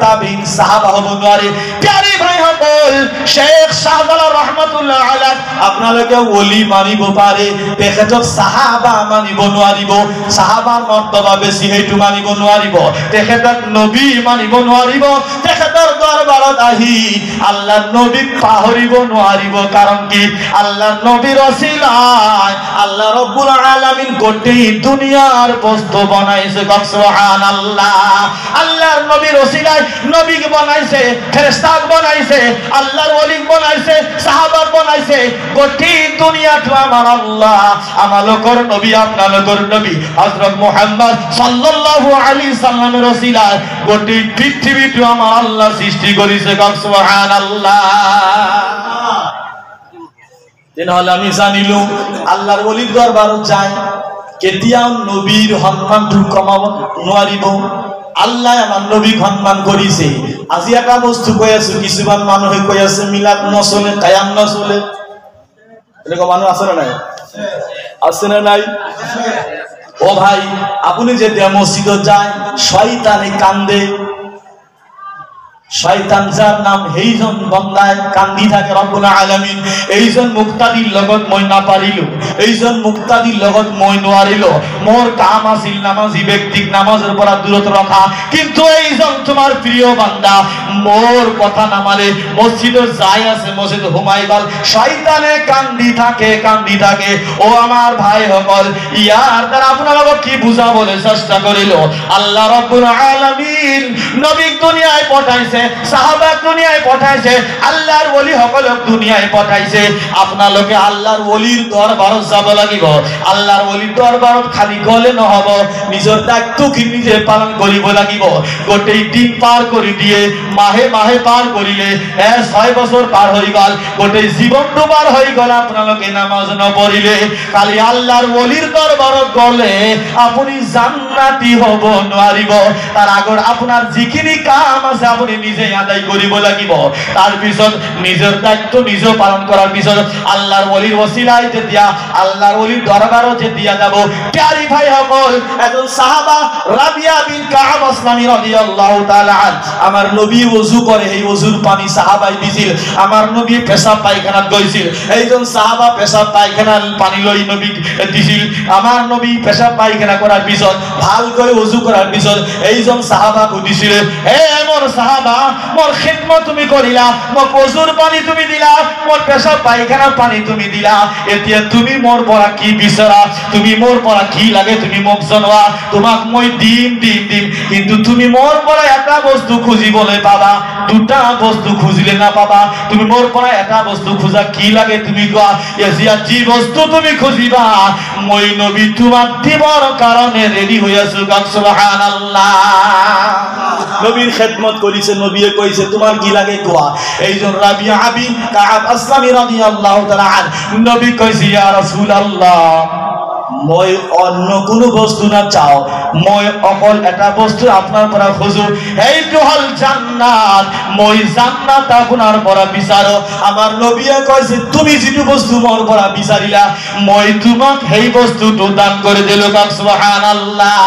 তাবেঈন সাহাবা হব নোৱাৰে। প্যারি ভাই সকল, শেখ শাহজালাল রহমাতুল্লাহ আলাইহি আপোনালোকে ওলি মানিব পাৰে, তেখেতক সাহাবা মানিব নোৱাৰিব। সাহাবার মর্তবা বেছি, সেইটো মানিব নোৱাৰিব। তেখেতক নবী মানিব নোৱাৰিব। তেখেতৰ দৰবাৰত আহি আল্লাহৰ নবীক পাহৰিব নোৱাৰিব। কাৰণ কি? আল্লাহৰ নবীৰ ওসিলায় আল্লাহ রব্বুল আলামিন গোটেই দুনিয়ার বস্তু বানাইছে। সুবহানাল্লাহ। আল্লাহর নবীর ওসিলায় নবীকে বানাইছে, ফেরেশতাক বানাইছে, আল্লাহর ওলিক বানাইছে, সাহাবা বানাইছে। গোটেই দুনিয়াটা আমার আল্লাহ আমালোকর নবী, আপনালোকর নবী হযরত মুহাম্মদ সাল্লাল্লাহু আলাইহি সাল্লামের ওসিলায় গোটেই পৃথিবীটা আমার আল্লাহ সৃষ্টি করেছে। সুবহানাল্লাহ। তেনেহলে আমি জানিলো আল্লাহর ওলির দরবারত যায়, কেতিয়াও নবীর সম্মানটো কমাব নোৱাৰিব। আল্লাহ আমার নবীক সম্মান কৰিছে। আজি এটা বস্তু কৈ আছো, কিছুমান মানুহে কৈ আছে মিলাদ নচলে, কায়াম নচলে। এনেকুৱা মানুহ আছে না নাই? আছে না নাই? ও ভাই, আপুনি যেতিয়া মসজিদত যায়, শয়তানে কান্দে। শয়তান যার নাম, সেইজন বন্দায় কান্দি থাকে রব্বুল আলামিন। এইজন মুক্তাদির লগত মই নাপারিলো, এইজন মুক্তাদির লগত মই নোৱাৰিলো। মোর কাম আছিল নামাজি ব্যক্তিক নামাজের পৰা দূরত রাখা, কিন্তু এইজন তোমার প্রিয় বান্দা মোর কথা না মানে মসজিদে যাই আছে, মসজিদ হুমাই গল, শয়তানে কান্দি থাকে, কান্দি থাকে। ও আমার ভাই সকল, ইয়ার দ্বারা আপনারা কি বুঝাবলে চেষ্টা করিল? আল্লাহ রব্বুল আলামিন নবী দুনিয়ায় পাঠাইছে পঠাইছে, সাহাবা দুনিয়ায় পঠাইছে, আল্লাহর ওলি সকলক দুনিয়ায় পঠাইছে। আপোনালোকে আল্লাহর ওলির দরবাৰত যাব লাগিব। আল্লাহর ওলির দরবাৰত খালি গলে নহব, নিজৰ দায়িত্বখিনি নিজে পালন কৰিব লাগিব। গোটেই দিন পাৰ কৰি দিয়ে, মাহে মাহে পাৰ কৰিলে 6 বছৰ পাৰ হৈ গ'ল, গোটেই জীৱনটো পাৰ হৈ গ'ল, আপোনালোকে নামাজ নপঢ়িলে। খালি আল্লাহর ওলির দরবাৰত গলে আপুনি জান্নাতি হ'ব নোৱাৰিব। তাৰ আগত আপোনাৰ যিখিনি কাম আছে আপুনি নিজে আদায় কৰিব লাগিব। তাৰ পিছত নিজৰ দায়িত্ব নিজে পালন কৰাৰ পিছত আল্লাহর ওলির ওসিলায় যেতিয়া আল্লাহর ওলির দরবাৰত যেতিয়া যাব, প্যারি ভাই সকল, এজন সাহাবা রাবিয়া বিন কাব আসলামী রাদিয়াল্লাহু তাআলা আমার নবী ওযু করে, এই ওযুর পানি সাহাবাই দিছিল। আমার নবী পেশাব পায়খানাত গৈছিল, এইজন সাহাবা পেশাব পায়খানার পানি লৈ নবী দিছিল। আমার নবী পেশাব পায়খানা করার পিছত ভালকৈ ওযু করার পিছত এইজন সাহাবা সুধিছিল, হে মোৰ সাহাবা, মোৰ খিদমত তুমি কৰিলা, মোক ওযুৰ পানী তুমি দিলা, মোৰ পেশাব পায়খানার পানী তুমি দিলা, এতিয়া তুমি মোৰ পৰা কি বিচৰা, তুমি মোৰ পৰা কি লাগে তুমি মোক জনোৱা, তোমাক মই দিম দিম দিম, কিন্তু তুমি মোৰ পৰা এটা বস্তু খুজিবলৈ পাবা, দুটা বস্তু খুজিলে না পাবা। তুমি মোৰ পৰা এটা বস্তু খোজা, কি লাগে তুমি কোৱা, এতিয়া যি বস্তু তুমি খুজিবা মই নবী তোমাক দিবৰ কাৰণে ৰেডি হৈ আছো। সুবহানাল্লাহ। নবীর খেদমত করিছে, নবীয়ে কইছে তোমার কি লাগে কোয়া। এইজন রাবিয়া বিন কাব আসলামী রাদিয়াল্লাহু তাআলা নবী কইছে, ইয়া রাসূলুল্লাহ, মই অন্য কোনো বস্তু না চাও, মই অকল এটা বস্তু আপনার পৰা খুঁজো, এইটো হল জান্নাত, মই জান্নাত আপনার পৰা বিচাৰো। আমার নবীয়ে কইছে তুমি যেটো বস্তু মোর পৰা বিচাৰিলা মই তোমাক সেই বস্তুটো দান করে দিলো। সুবহানাল্লাহ।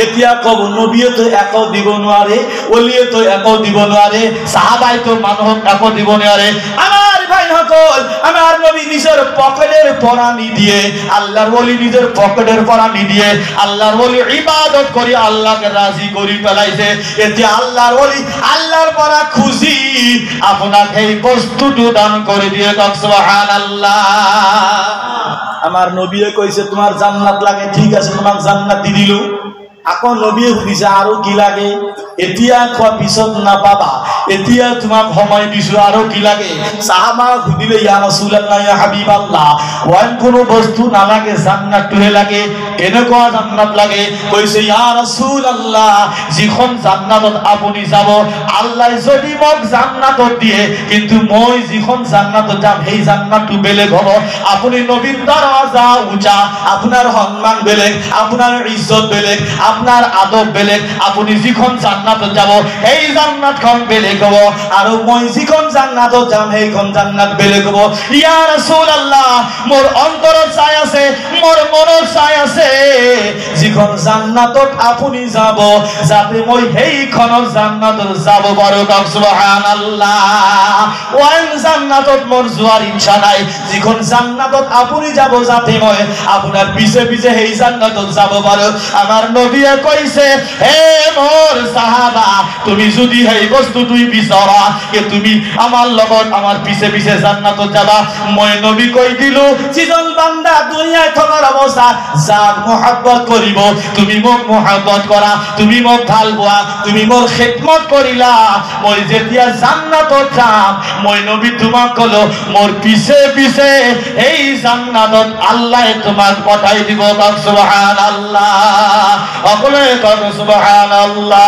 এতিয়া কব নবীয়ে তো একো দিব নোৱাৰে, ওলিয়ে তো একো দিব নোৱাৰে, সাহাবাই তো মানুহক একো দিব নোৱাৰে। আমার ভাই সকল, আমার নবী নিজের পকেটের পরা নিদিয়ে, আল্লাহর ওলি নিজের পকেটের পরা নিদিয়ে আল্লাহর ওলি ইবাদত করি আল্লাহকে রাজি করি পেলাইছে। এতিয়া আল্লাহর ওলি আল্লাহর পরা খুশি আপনাকে এই বস্তুটো দান করে দিয়ে। সুবহানাল্লাহ। আমার নবীয়ে কইছে তোমার জান্নাত লাগে, ঠিক আছে তোমাক জান্নাত দি দিলো। আকৌ নবীয়ে সুধিছে আৰু কি লাগে, এতিয়া খোৱা পিছত নাপাবা, এতিয়া তোমাক সময় দিছো আৰু কি লাগে। সাহাবা সুধিলে, ইয়া রাসূলুল্লাহ, ইয়া হাবিবাল্লাহ, ওয়ান কোনো বস্তু নালাগে, জান্নাতটোহে লাগে। কেনেকুৱা জান্নাত লাগে? কৈছে, ইয়া রাসূলুল্লাহ, যিখন জান্নাতত আপুনি যাব, আল্লাহ যদি মোক জান্নাতত দিয়ে, কিন্তু মই যিখন জান্নাতত যাম সেই জান্নাতটো বেলেগ হ'ব। আপুনি নবীৰ দরজা উঁচা, আপনার সম্মান বেলেগ, আপনার ইজ্জত বেলেগ, আপনার আদব বেলেগ। আপনি যিখন জান্নাতত যাব এই জান্নাতখন বেলেগ হ'ব, আৰু মই যিখন জান্নাতত যাম সেইখন জান্নাত বেলেগ হ'ব। ইয়া রাসূলুল্লাহ, মোর অন্তৰত চাই আছে, মোর মনত চাই আছে, যিখন জান্নাতত আপুনি যাব যাতে মই সেইখন জান্নাতত যাব পাৰো। সুবহানাল্লাহ। ওয়ান জান্নাতত মোর যোৱাৰ ইচ্ছা নাই, যিখন জান্নাতত আপুনি যাব যাতে মই আপনার পিছে পিছে সেই জান্নাতত যাব পাৰো। আমার নবীয়ে কইছে, হে মোর সাহাবা, তুমি যদি এই বস্তু তুই বিচৰা যে তুমি আমার লগত আমার পিছে পিছে জান্নাতত যাবা, মই নবী কই দিলো, যিজন বান্দা দুনিয়ায় থকাৰ অৱস্থা যাক মহব্বত কৰিব, তুমি মোক মহব্বত কৰা, তুমি মোক ভাল পোৱা, তুমি মোৰ খেদমত কৰিলা, মই যেতিয়া জান্নাতত যাম মই নবী তোমাক কলো মোর পিছে পিছে এই জান্নাতত আল্লাহ তোমাক পঠাই দিব। সুবহানাল্লাহ। সকলে কর সুবহানাল্লাহ।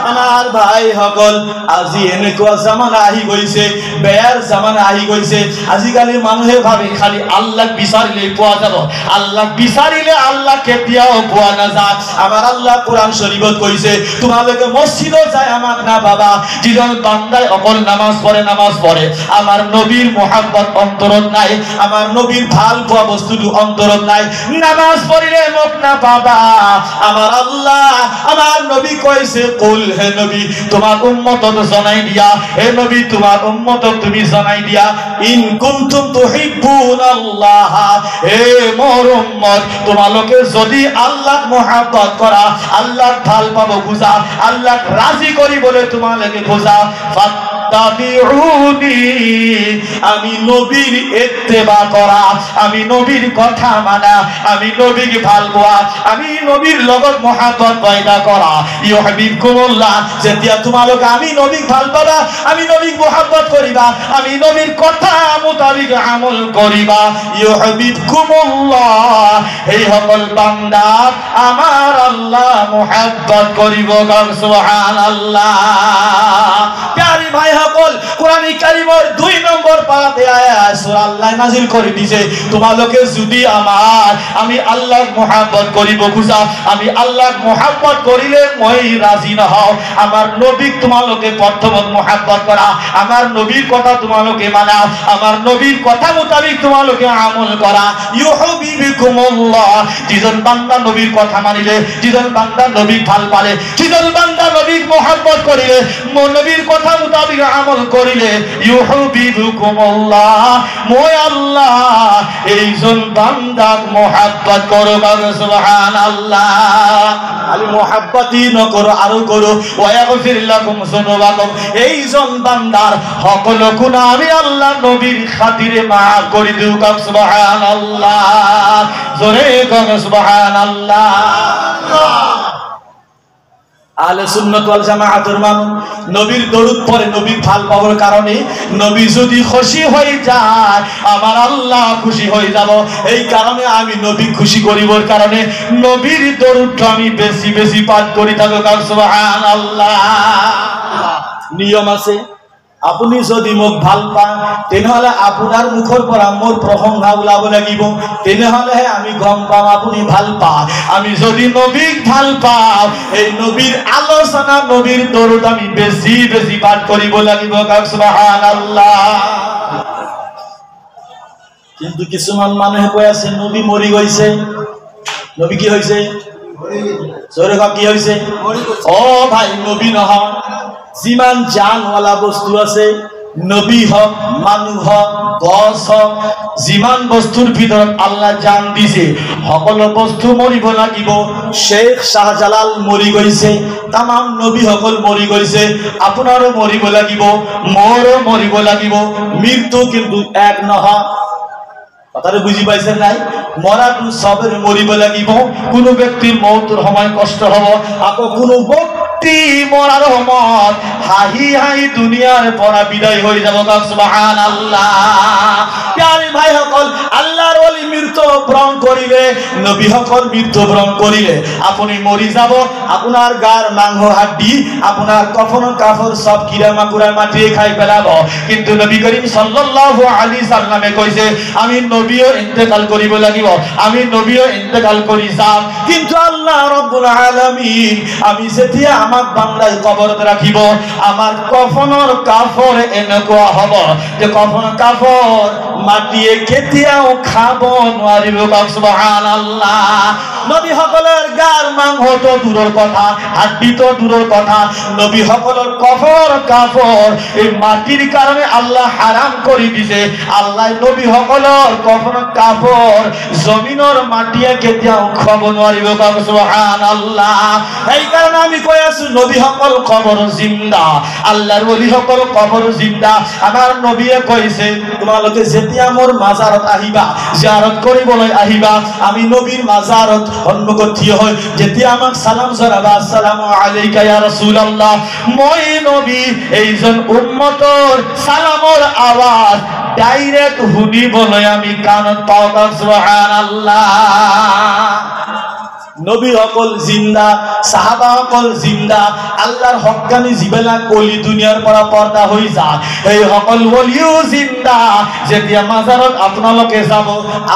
আমার ভাই সকল, আজি এনেকুৱা জামানা আহি গৈছে, বেয়াৰ জামানা আহি গৈছে। আজিকালি মানুহে ভাবে খালি আল্লাহ বিচাৰিলে পোৱা যাব, আল্লাহ বিচাৰিলে আল্লাহ কেতিয়াও পোৱা নাযায়। আমার আল্লাহ কোরআন শরীফত কৈছে, তোমালোকে মসজিদত যায় আমাক না পাবা, যিজন বান্দাই অকল নামাজ পড়ে, আমার নবীর মোহাব্বত অন্তরত নাই, আমার নবীর ভাল পোৱা বস্তুটো অন্তরত নাই, নামাজ পড়িলে মোক না পাবা। আমার আল্লাহ আমার নবী কইছে, কুল, হে নবী তোমার উম্মতক জানাই দিয়া, হে নবী তোমার উম্মতক তুমি জানাই দিয়া, ইন কুনতুম তুহিব্বুনাল্লাহ, হে মোর উম্মত তোমালোকে যদি আল্লাহক মোহাব্বত করা, আল্লাহক ভাল পাব খোজা, আল্লাহক রাজি করিবলে তোমালোকে খোজা, ফাত্তাবিউনি, আমি নবীর ইত্তেবা করা, আমি নবীর কথা মানা, আমি নবীকে ভাল পাওয়া, আমি নবীর লগত মহাব্বত পয়দা করা। ইউহিব্বুকুমুল্লাহ, যেতিয়া তোমালোকে আমি নবীক ভাল পাবা, আমি নবীক মহাব্বত করিবা, আমি নবীর কথা মোতাবিক আমল করিবা, ইউহিব্বুকুমুল্লাহ, এই সকল বান্দা আমার আল্লাহ মহাব্বত করিব। সুবহানাল্লাহ। প্যারি ভাই সকল, কোরআন কারীমের 2 নম্বর পারাতে আয়াত সূরা আল্লাহ নাযিল করে দিয়েছে, তোমালোকে যদি আমি আল্লাহর মহাব্বত করিব খুঁজা, আমি আল্লাহর মহাব্বত করিলে মই রাজি না হও, আমার নবীক তোমালোকে প্রথমত মহাব্বত করা, আমার নবীর কথা তোমালোকে মানা, আমার নবীর কথা মোতাবিক তোমালোকে আমল করা। ইউহিব্বুকুমুল্লাহ, যিজন বান্দা নবীর কথা মানিলে, যিজন বান্দা নবীক ভাল পালে, যিজন বান্দা নবীক মহাব্বত করিলে, নবীর কথা মোতাবিক আমল করিলে, ইউহিব্বুকুমুল্লাহ, মই আল্লাহ এইজন বান্দাক মহাব্বত করো। সুবহানাল্লাহ। খালি মহাব্বতই নকরো, আরো করো, ওয়াগফির লাকুম যুনুবাকুম, এইজন বান্দার সকল গুনাহ আমি আল্লাহ নবীর খাতিরে মাফ করে দিও। সুবহানাল্লাহ, জোরে কর সুবহানাল্লাহ। আহলে সুন্নাত ওয়াল জামাআতের মানুষ নবীর দরুদ পড়ে নবীর ভাল পাওয়ার কারণে, নবী যদি খুশি হয়ে যায় আমার আল্লাহ খুশি হয়ে যাব। এই কারণে আমি নবী খুশি করিবার কারণে নবীর দরুদটা আমি বেশি বেশি পাঠ করি থাকো। সুবহানাল্লাহ। নিয়ম আছে, আপনি যদি মোক ভাল পান তেনেহলে আপনার মুখৰ পৰা মোৰ প্ৰশংসা ওলাব লাগিব, তেনেহলে আমি গম পাম আপুনি ভাল পায়। আমি যদি নবীক ভাল পাওঁ, এই নবীর আলোচনা নবীর দরুদ আমি বেশি বেশি পাঠ কৰিব লাগিব। সুবহানাল্লাহ। কিন্তু কিছুমান মানুহে কৈ আছে নবী মৰি গৈছে। নবী কি হৈছে? জোরে ক, কি হৈছে? ও ভাই, নবী নহয়, যিমান জানওয়ালা বস্তু আছে, নবী হক, মানুহ হক, গছ হক, যিমান বস্তুৰ ভিতৰত আল্লাহ জান দিছে সকলো বস্তু মৰিব লাগিব। শেখ শাহজালাল মৰি গৈছে, তামাম নবী সকল মৰি গৈছে, আপোনাৰো মৰিব লাগিব, মোৰো মৰিব লাগিব। মৃত্যু কিন্তু এক নহয়। কথাটো বুজি পাইছেন নাই? মৰাটো সবের মরিব লাগিব। কোনো ব্যক্তির মৌতৰ সময় কষ্ট হব, আকৌ কোনো ব্যক্তি মরার সময় হাহি হাহি দুনিয়ার পৰা বিদায় হয়ে যাব। সুবহানাল্লাহ। প্যারে ভাই সকল, আল্লাহর ওলি মৃত্যু বরণ করিলে, নবী সকল মৃত্যু বরণ করিলে আপনি মরি যাব, আপনার গার মাংস হাড্ডি, আপনার কফন কাপড় সব কিরা মাকুড়ায় মাটিয়ে খাই পেলাব। কিন্তু নবী করিম সাল্লাল্লাহু আলাইহি সাল্লামে কইছে আমি নবীও ইন্তেকাল করিব লাগিব, আমি নবীও ইন্তেকাল করি যাম। কিন্তু আল্লাহ রাব্বুল আলামিন আমি যেতিয়া আমাক বান্দাই কবরত রাখিব, আমার কফনের কাপড় এনেকুৱা হব যে কফন কাপড় মাটিয়ে কেতিয়াও খাব নোৱাৰিব। সুবহানাল্লাহ। নবী সকলের গার মাংস তো দূরের কথা, হাড্ডি তো দূরের কথা, নবী সকলের কফন কাপড় এই মাটির কারণে আল্লাহ হারাম করে দিছে। আল্লাহ নবী সকলের কফন কাপড় জমিনের মাটিয়ে কেতিয়াও খাব নোৱাৰিব। সুবহানাল্লাহ। এই কারণে আমি কৈ আছো নবী সকল কবর জিন্দা, আল্লাহর ওলি সকল কবর জিন্দা। আমার নবীয়ে কইছে তোমালোকে যেতিয়া মোর মাজারত আহিবা, জিয়ারত কৰিবলৈ আহিবা, আমি নবীর মাজারত সন্মুখত থিয় হৈ যেতিয়া আমাক সালাম জনাবা, আসসালামু আলাইকা ইয়া রাসূলুল্লাহ, মই নবী এইজন উম্মতৰ সালামৰ আওয়াজ ডাইরেক্ট শুনিবলৈ আমি কাণত পাওঁ। সুবহানাল্লাহ। নবী সকল জিন্দা, সাহাবা সকল জিন্দা, আল্লাহর হক্কানি যিবিলাক ওলি দুনিয়ার পৰা পর্দা হৈ যায় এই সকল ওলিও জিন্দা। যেতিয়া মাজারত আপোনালোকে যাব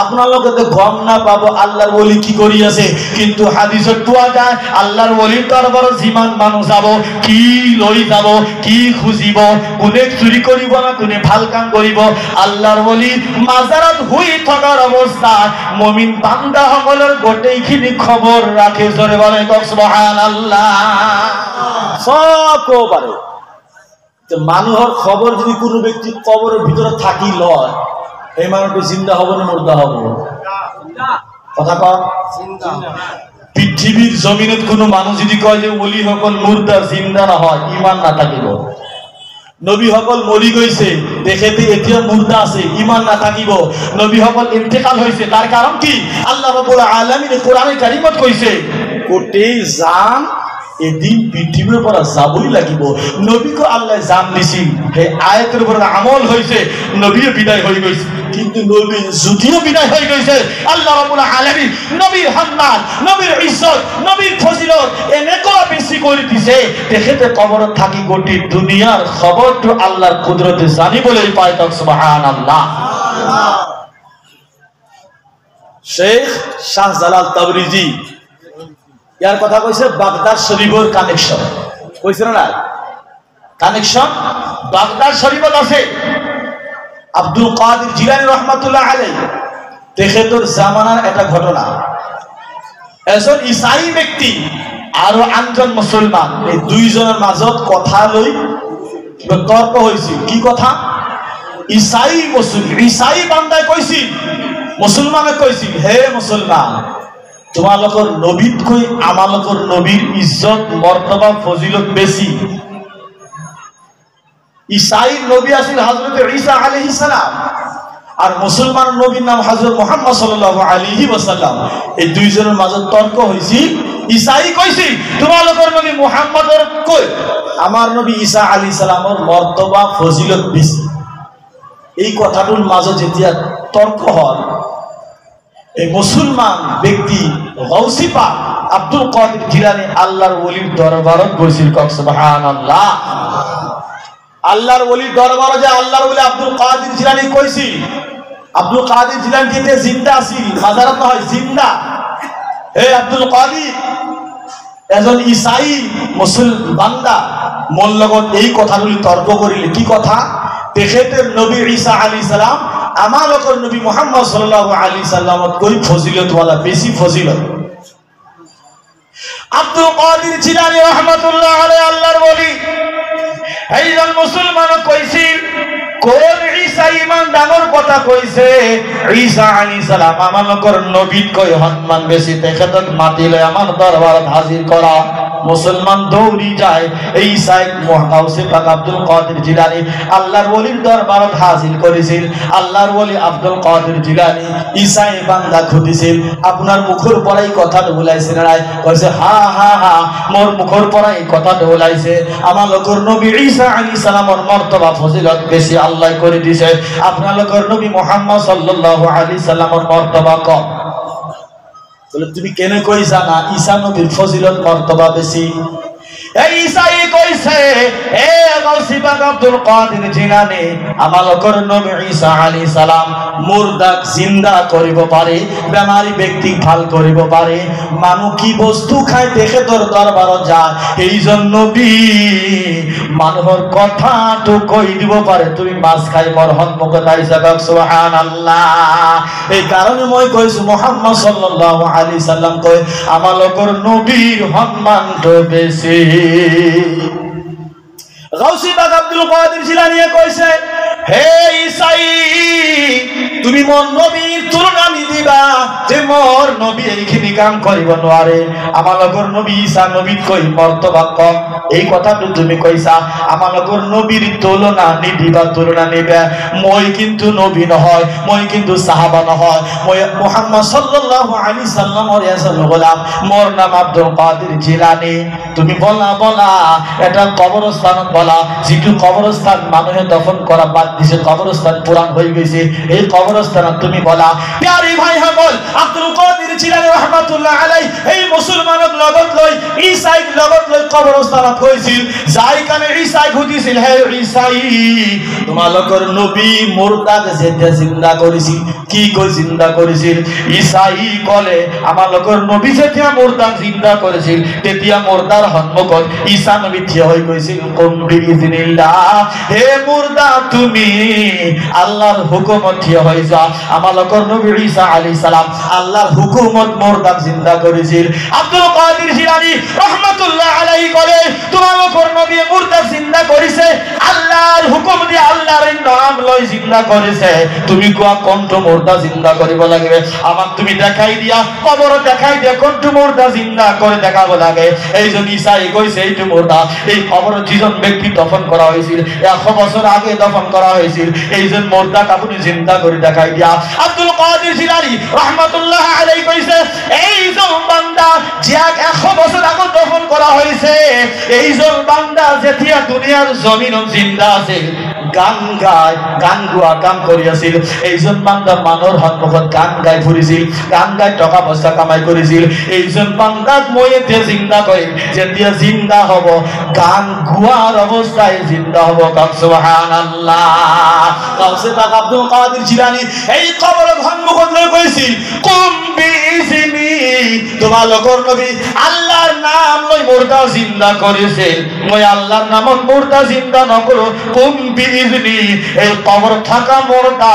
আপোনালোকে তো গম নাপাব আল্লাহর ওলি কি কৰি আছে, কিন্তু হাদিসত পোৱা যায় আল্লাহর ওলিৰ দৰবাৰত যিমান মানুহ যাব, কি লৈ যাব, কি খুজিব, কোনে চুরি কৰিব না কোনে ভাল কাম কৰিব, আল্লাহর ওলি মাজারত শুই থকাৰ অৱস্থাত মুমিন বান্দা সকলৰ গোটেইখিনি খবৰ রাখে। জোরে বলে সুবহানাল্লাহ। সব কো পারে মানুহৰ খবর যদি কোনো ব্যক্তি কবরের ভিতরে থাকি লয়, এই মানুষটি জিন্দা হব না মুর্দা হব? কথা কম। পৃথিবীর জমিনত কোনো মানুষ যদি কয় যে ওলি সকল মুর্দা জিন্দা না হয়, ইমান না থাকিব। নবী সকল মরি গৈছে, তেখেতে এতিয়া মুর্দা আছে, ইমান না থাকিব। নবী সকল ইন্তেকাল হয়েছে, তার কারণ কি? আল্লাহ রাব্বুল আলামিন কোরআনে কারিমত কইছে কোটেই জান এদিন পৃথিবীর উপর যাবই লাগিব। নবীকে আল্লাহ জান দিছিল, সেই আয়াতের উপর আমল হয়েছে, নবীও বিদায় হয়ে গেছে। কিন্তু নবী যদিও বিদায় হয়ে গেছে, আল্লাহ রাব্বুল আলামিন নবীর সম্মান, নবীর ইজ্জত, নবীর ফজিলত এনেকুৱা বেশি করে দিছে, তেখেতে কবরত থাকি গোটি দুনিয়ার খবরটো আল্লাহর কুদরতে জানিবলেই পায়। তক সুবহানাল্লাহ। শেখ শাহজালাল তাবরিজি ইয়ার কথা কইছে বাগদাদ শরীফের কানেকশন কইছে না, কানেকশন বাগদাদ শরীফত আছে। আব্দুল কাদের জিলানী রহমাতুল্লাহ আলাইহি তেখেতর জামানার একটা ঘটনা, এজন ইসাই ব্যক্তি আৰু আনজন মুসলমান, এই দুইজনের মাজত কথা লৈ তর্ক হয়েছিল। কি কথা? ইসাই বান্দাই কইছিল মুসলমানে কইছিল, হে মুসলমান, তোমালোকৰ নবীতকৈ আমালোকৰ নবীর ইজ্জত মর্তবা ফজিলত বেশি। ইসাইর নবী আছিল হযরত ঈসা আলাইহিস সালাম, আর মুসলমান নবীর নাম হযরত মুহাম্মদ সাল্লাল্লাহু আলাইহি ওয়াসাল্লাম। এই দুইজনের মাজত তর্ক হয়েছিল। ইসাই কইছিল তোমালোকৰ নবী মুহাম্মদৰ কৈ আমার নবী ঈসা আলাইহিস সালামৰ মর্তবা ফজিলত বেশি। এই কথাটোর মাঝে যেতিয়া তর্ক হয়, এই মুসলমান ব্যক্তি গৌসী পাক আব্দুল কাদের জিলানী আল্লাহর ওলির দরবারত বসিল। কক সুবহানাল্লাহ। আল্লাহর ওলির দরবারে যে আল্লাহর ওলি আব্দুল কাদের জিলানী কইছিল, আব্দুল কাদের জিলানী যেতে জিন্দা আছিল, মাজারাত নহয় জিন্দা। হে আব্দুল কাদের, এজন ইসাই মুসলমান বান্দা মোর লগত এই কথাগুলি তর্ক করিলে। কি কথা? তেখেতের নবী ঈসা আলাইহিস সালাম আমালোকৰ নবী মুহাম্মদ সাল্লাল্লাহু আলাইহি সাল্লামত কই ফজিলতওয়ালা, বেশি ফজিলত। আব্দুল কাদের জিলানী রহমাতুল্লাহ আলাইহি আল্লাহর ওলি এইজন মুসলমান কইছিল কোন ঈসা ইমান দানোর কথা কইছে। ঈসা আলাইহিস সালাম আমালোকৰ নবীত কই সম্মান বেশি, তেখেতক মাতিলে আমার দরবারত হাজির করা। মুসলমান দৌড়ি যায়, এই সাইদ মুহাউসে পাক আব্দুল কাদের জিলানী আল্লাহর ওলির দরবারত হাজির করেছিল। আল্লাহর ওলি আব্দুল কাদের জিলানী ঈসাই বান্দা খুদিছিল, আপনার মুখের পরাই কথা বলাইছে না? কইছে হা হা হা, মোর মুখের পরাই কথা বলাইছে। আমালোকৰ নবী ঈসা আলাইহিস সালামের মর্তবা ফজিলত বেশি আল্লাহ করে দিয়েছে, আপনালোকৰ নবী মুহাম্মদ সাল্লাল্লাহু আলাইহি সাল্লামের মর্তবা কম। বলে তুমি কেন কই জানা ঈসা নবীর ফজিলত মর্তবা বেশি? এই ঈসাই কইছে, হে গাউসী পাক আব্দুল কাদের জিলানী আমালোকৰ নবী ঈসা আলাইহিস সালাম মুর্দাক জিন্দা করিব পারে, বেমারি ব্যক্তি ভাল করিব পারে। মানুষ কি বস্তু খায় তেখেতর দরবারত যায়, এইজন নবী মানুহৰ কথা তো কই দিব পারে। তুমি মাছ খাই মোর সন্মুখত আইছা। সুবহানাল্লাহ। এই কারণে মই কইছো মুহাম্মদ সাল্লাল্লাহু আলাইহি সাল্লাম কই আমালোকৰ নবীর সম্মান তো বেশি। গাউসী পাক আব্দুল কাদের জিলানী কইছে, হে ঈসাই, তুমি মোর নবীর তুলনা নিদিবা যে মোর নবী এইখিনি কাম করিব নোৱাৰে। আমালোকৰ নবী ঈসা নবীত কই মর্তবা কম, এই কথাটো তুমি কইছা। আমালোকৰ নবীর তুলনা নিদিবা, তুলনা নিবে। মই কিন্তু নবী নহয়, মই কিন্তু সাহাবা নহয়, মই মুহাম্মদ সাল্লাল্লাহু আলাইহি সাল্লামৰ এজন গোলাম, মোর নাম আব্দুল কাদের জিলানী। তুমি বলা বলা এটা কবরস্থানত বলা, যেটো কবরস্থান মানুহে দফন করা বাদ দিছে, কবরস্থান পুরান হয়ে গেছে, এই কবরস্থানত তুমি বলা। প্যারি ভাই সকল, আব্দুল কাদের জিলানী রহমাতুল্লাহ আলাইহি এই মুসলমানক লগত লৈ ঈসাই লগত লৈ কবরস্থানত কইছিল। যাই কানে ঈসাই খুদিছিল, হে ঈসাই, তোমালোকৰ নবী মুর্দাক যেতে জিন্দা করেছিল। কি কই জিন্দা করেছিল? ঈসাই কলে আমালোকৰ নবী যেতিয়া মুর্দাক জিন্দা করেছিল, তেতিয়া মুর্দার সন্মুখত ঈসা নবী থিয় হৈ কৈছিল, কুম বিইজনিল্লাহ, হে মুর্দা তুমি আল্লাহর হুকুমত থিয় হৈ যা। আমালোকৰ নবী ঈসা আলাইহিস সালাম আল্লাহর হুকুমত মুর্দাক জিন্দা করেছিল। আব্দুল কাদের জিলানী রহমাতুল্লাহ আলাইহি কলে তোমালোকৰ নবী মুর্দাক জিন্দা করেছে আল্লাহ আল্লাহর হুকুম দিয়ে আল্লাহর নাম লই জিন্দা করেছে তুমি কোয়া কণ্ঠ মুর্দা জিন্দা করিব লাগবে আমার তুমি দেখাই দিয়া কবর দেখাই দিয়া কণ্ঠ মুর্দা জিন্দা করে দেখাবো লাগে এই জন্য ঈসাই কইছে এইটু মুর্দা এই কবর যেজন ব্যক্তি দফন করা হয়েছিল 100 বছর আগে দফন করা হয়েছিল এই জন্য মুর্দাকে আপনি জিন্দা করে দেখাই দিয়া আব্দুল কাদের জিলানী রাহমাতুল্লাহ আলাইহি কইছে এইজন বান্দা যে 100 বছর আগে দফন করা হয়েছে এইজন বান্দা যেতিয়া দুনিয়ার জমিন জিন্দা আছে গান গায় গান গুয়া কাম করিয়াছিল এইজন বান্দা মানর সন্মুখত গান গাই ফুৰিছিল গান গাই টকা পয়সা কামাই কৰিছিল এইজন বান্দাক মইতে জিন্দা কৰি যেতিয়া জিন্দা হব গান গুয়ার অবস্থায় জিন্দা হব সুবহানাল্লাহ গাউসে পাক আব্দুল কাদের জিলানী এই কবর সন্মুখত লৈ কৈছিল কুম বিইজনি তোমালোকৰ নবী আল্লাহর নাম লৈ মুর্দা জিন্দা করেছে মই আল্লাহর নামত মুর্দা জিন্দা নকৰো কুম বিইজনি এই কবর থাকা মুর্দা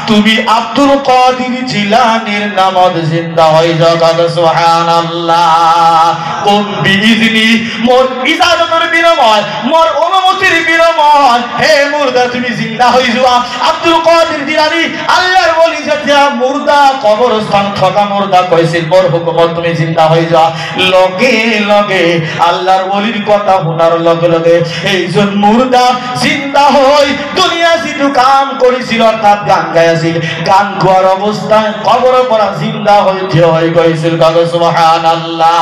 তুমি আব্দুল কাদের জিলানীর নামত জিন্দা হয়ে যাও সুবহানাল্লাহ কুম বিইজনি মোর ইজাজতের বিনিময় মোর অনুমতির বিনিময় হে মুর্দা তুমি জিন্দা হয়ে যাও আব্দুল কাদের জিলানী আল্লাহর ওলি যেতিয়া মুর্দা কবরস্থান থাকা মুর্দা কইছিল মোর হুকুমত তুমি জিন্দা হয়ে যাও লগে লগে আল্লাহর ওলির কথা শোনার লগে লগে এইজন মুর্দা জিন্দা হই দুনিয়া যিটো কাম কৰিছিল অর্থাৎ গান গাইছিল গান গোৱাৰ অৱস্থায় কবৰৰ পৰা জিন্দা হৈ থিয় হৈ গৈছিল সুবহানাল্লাহ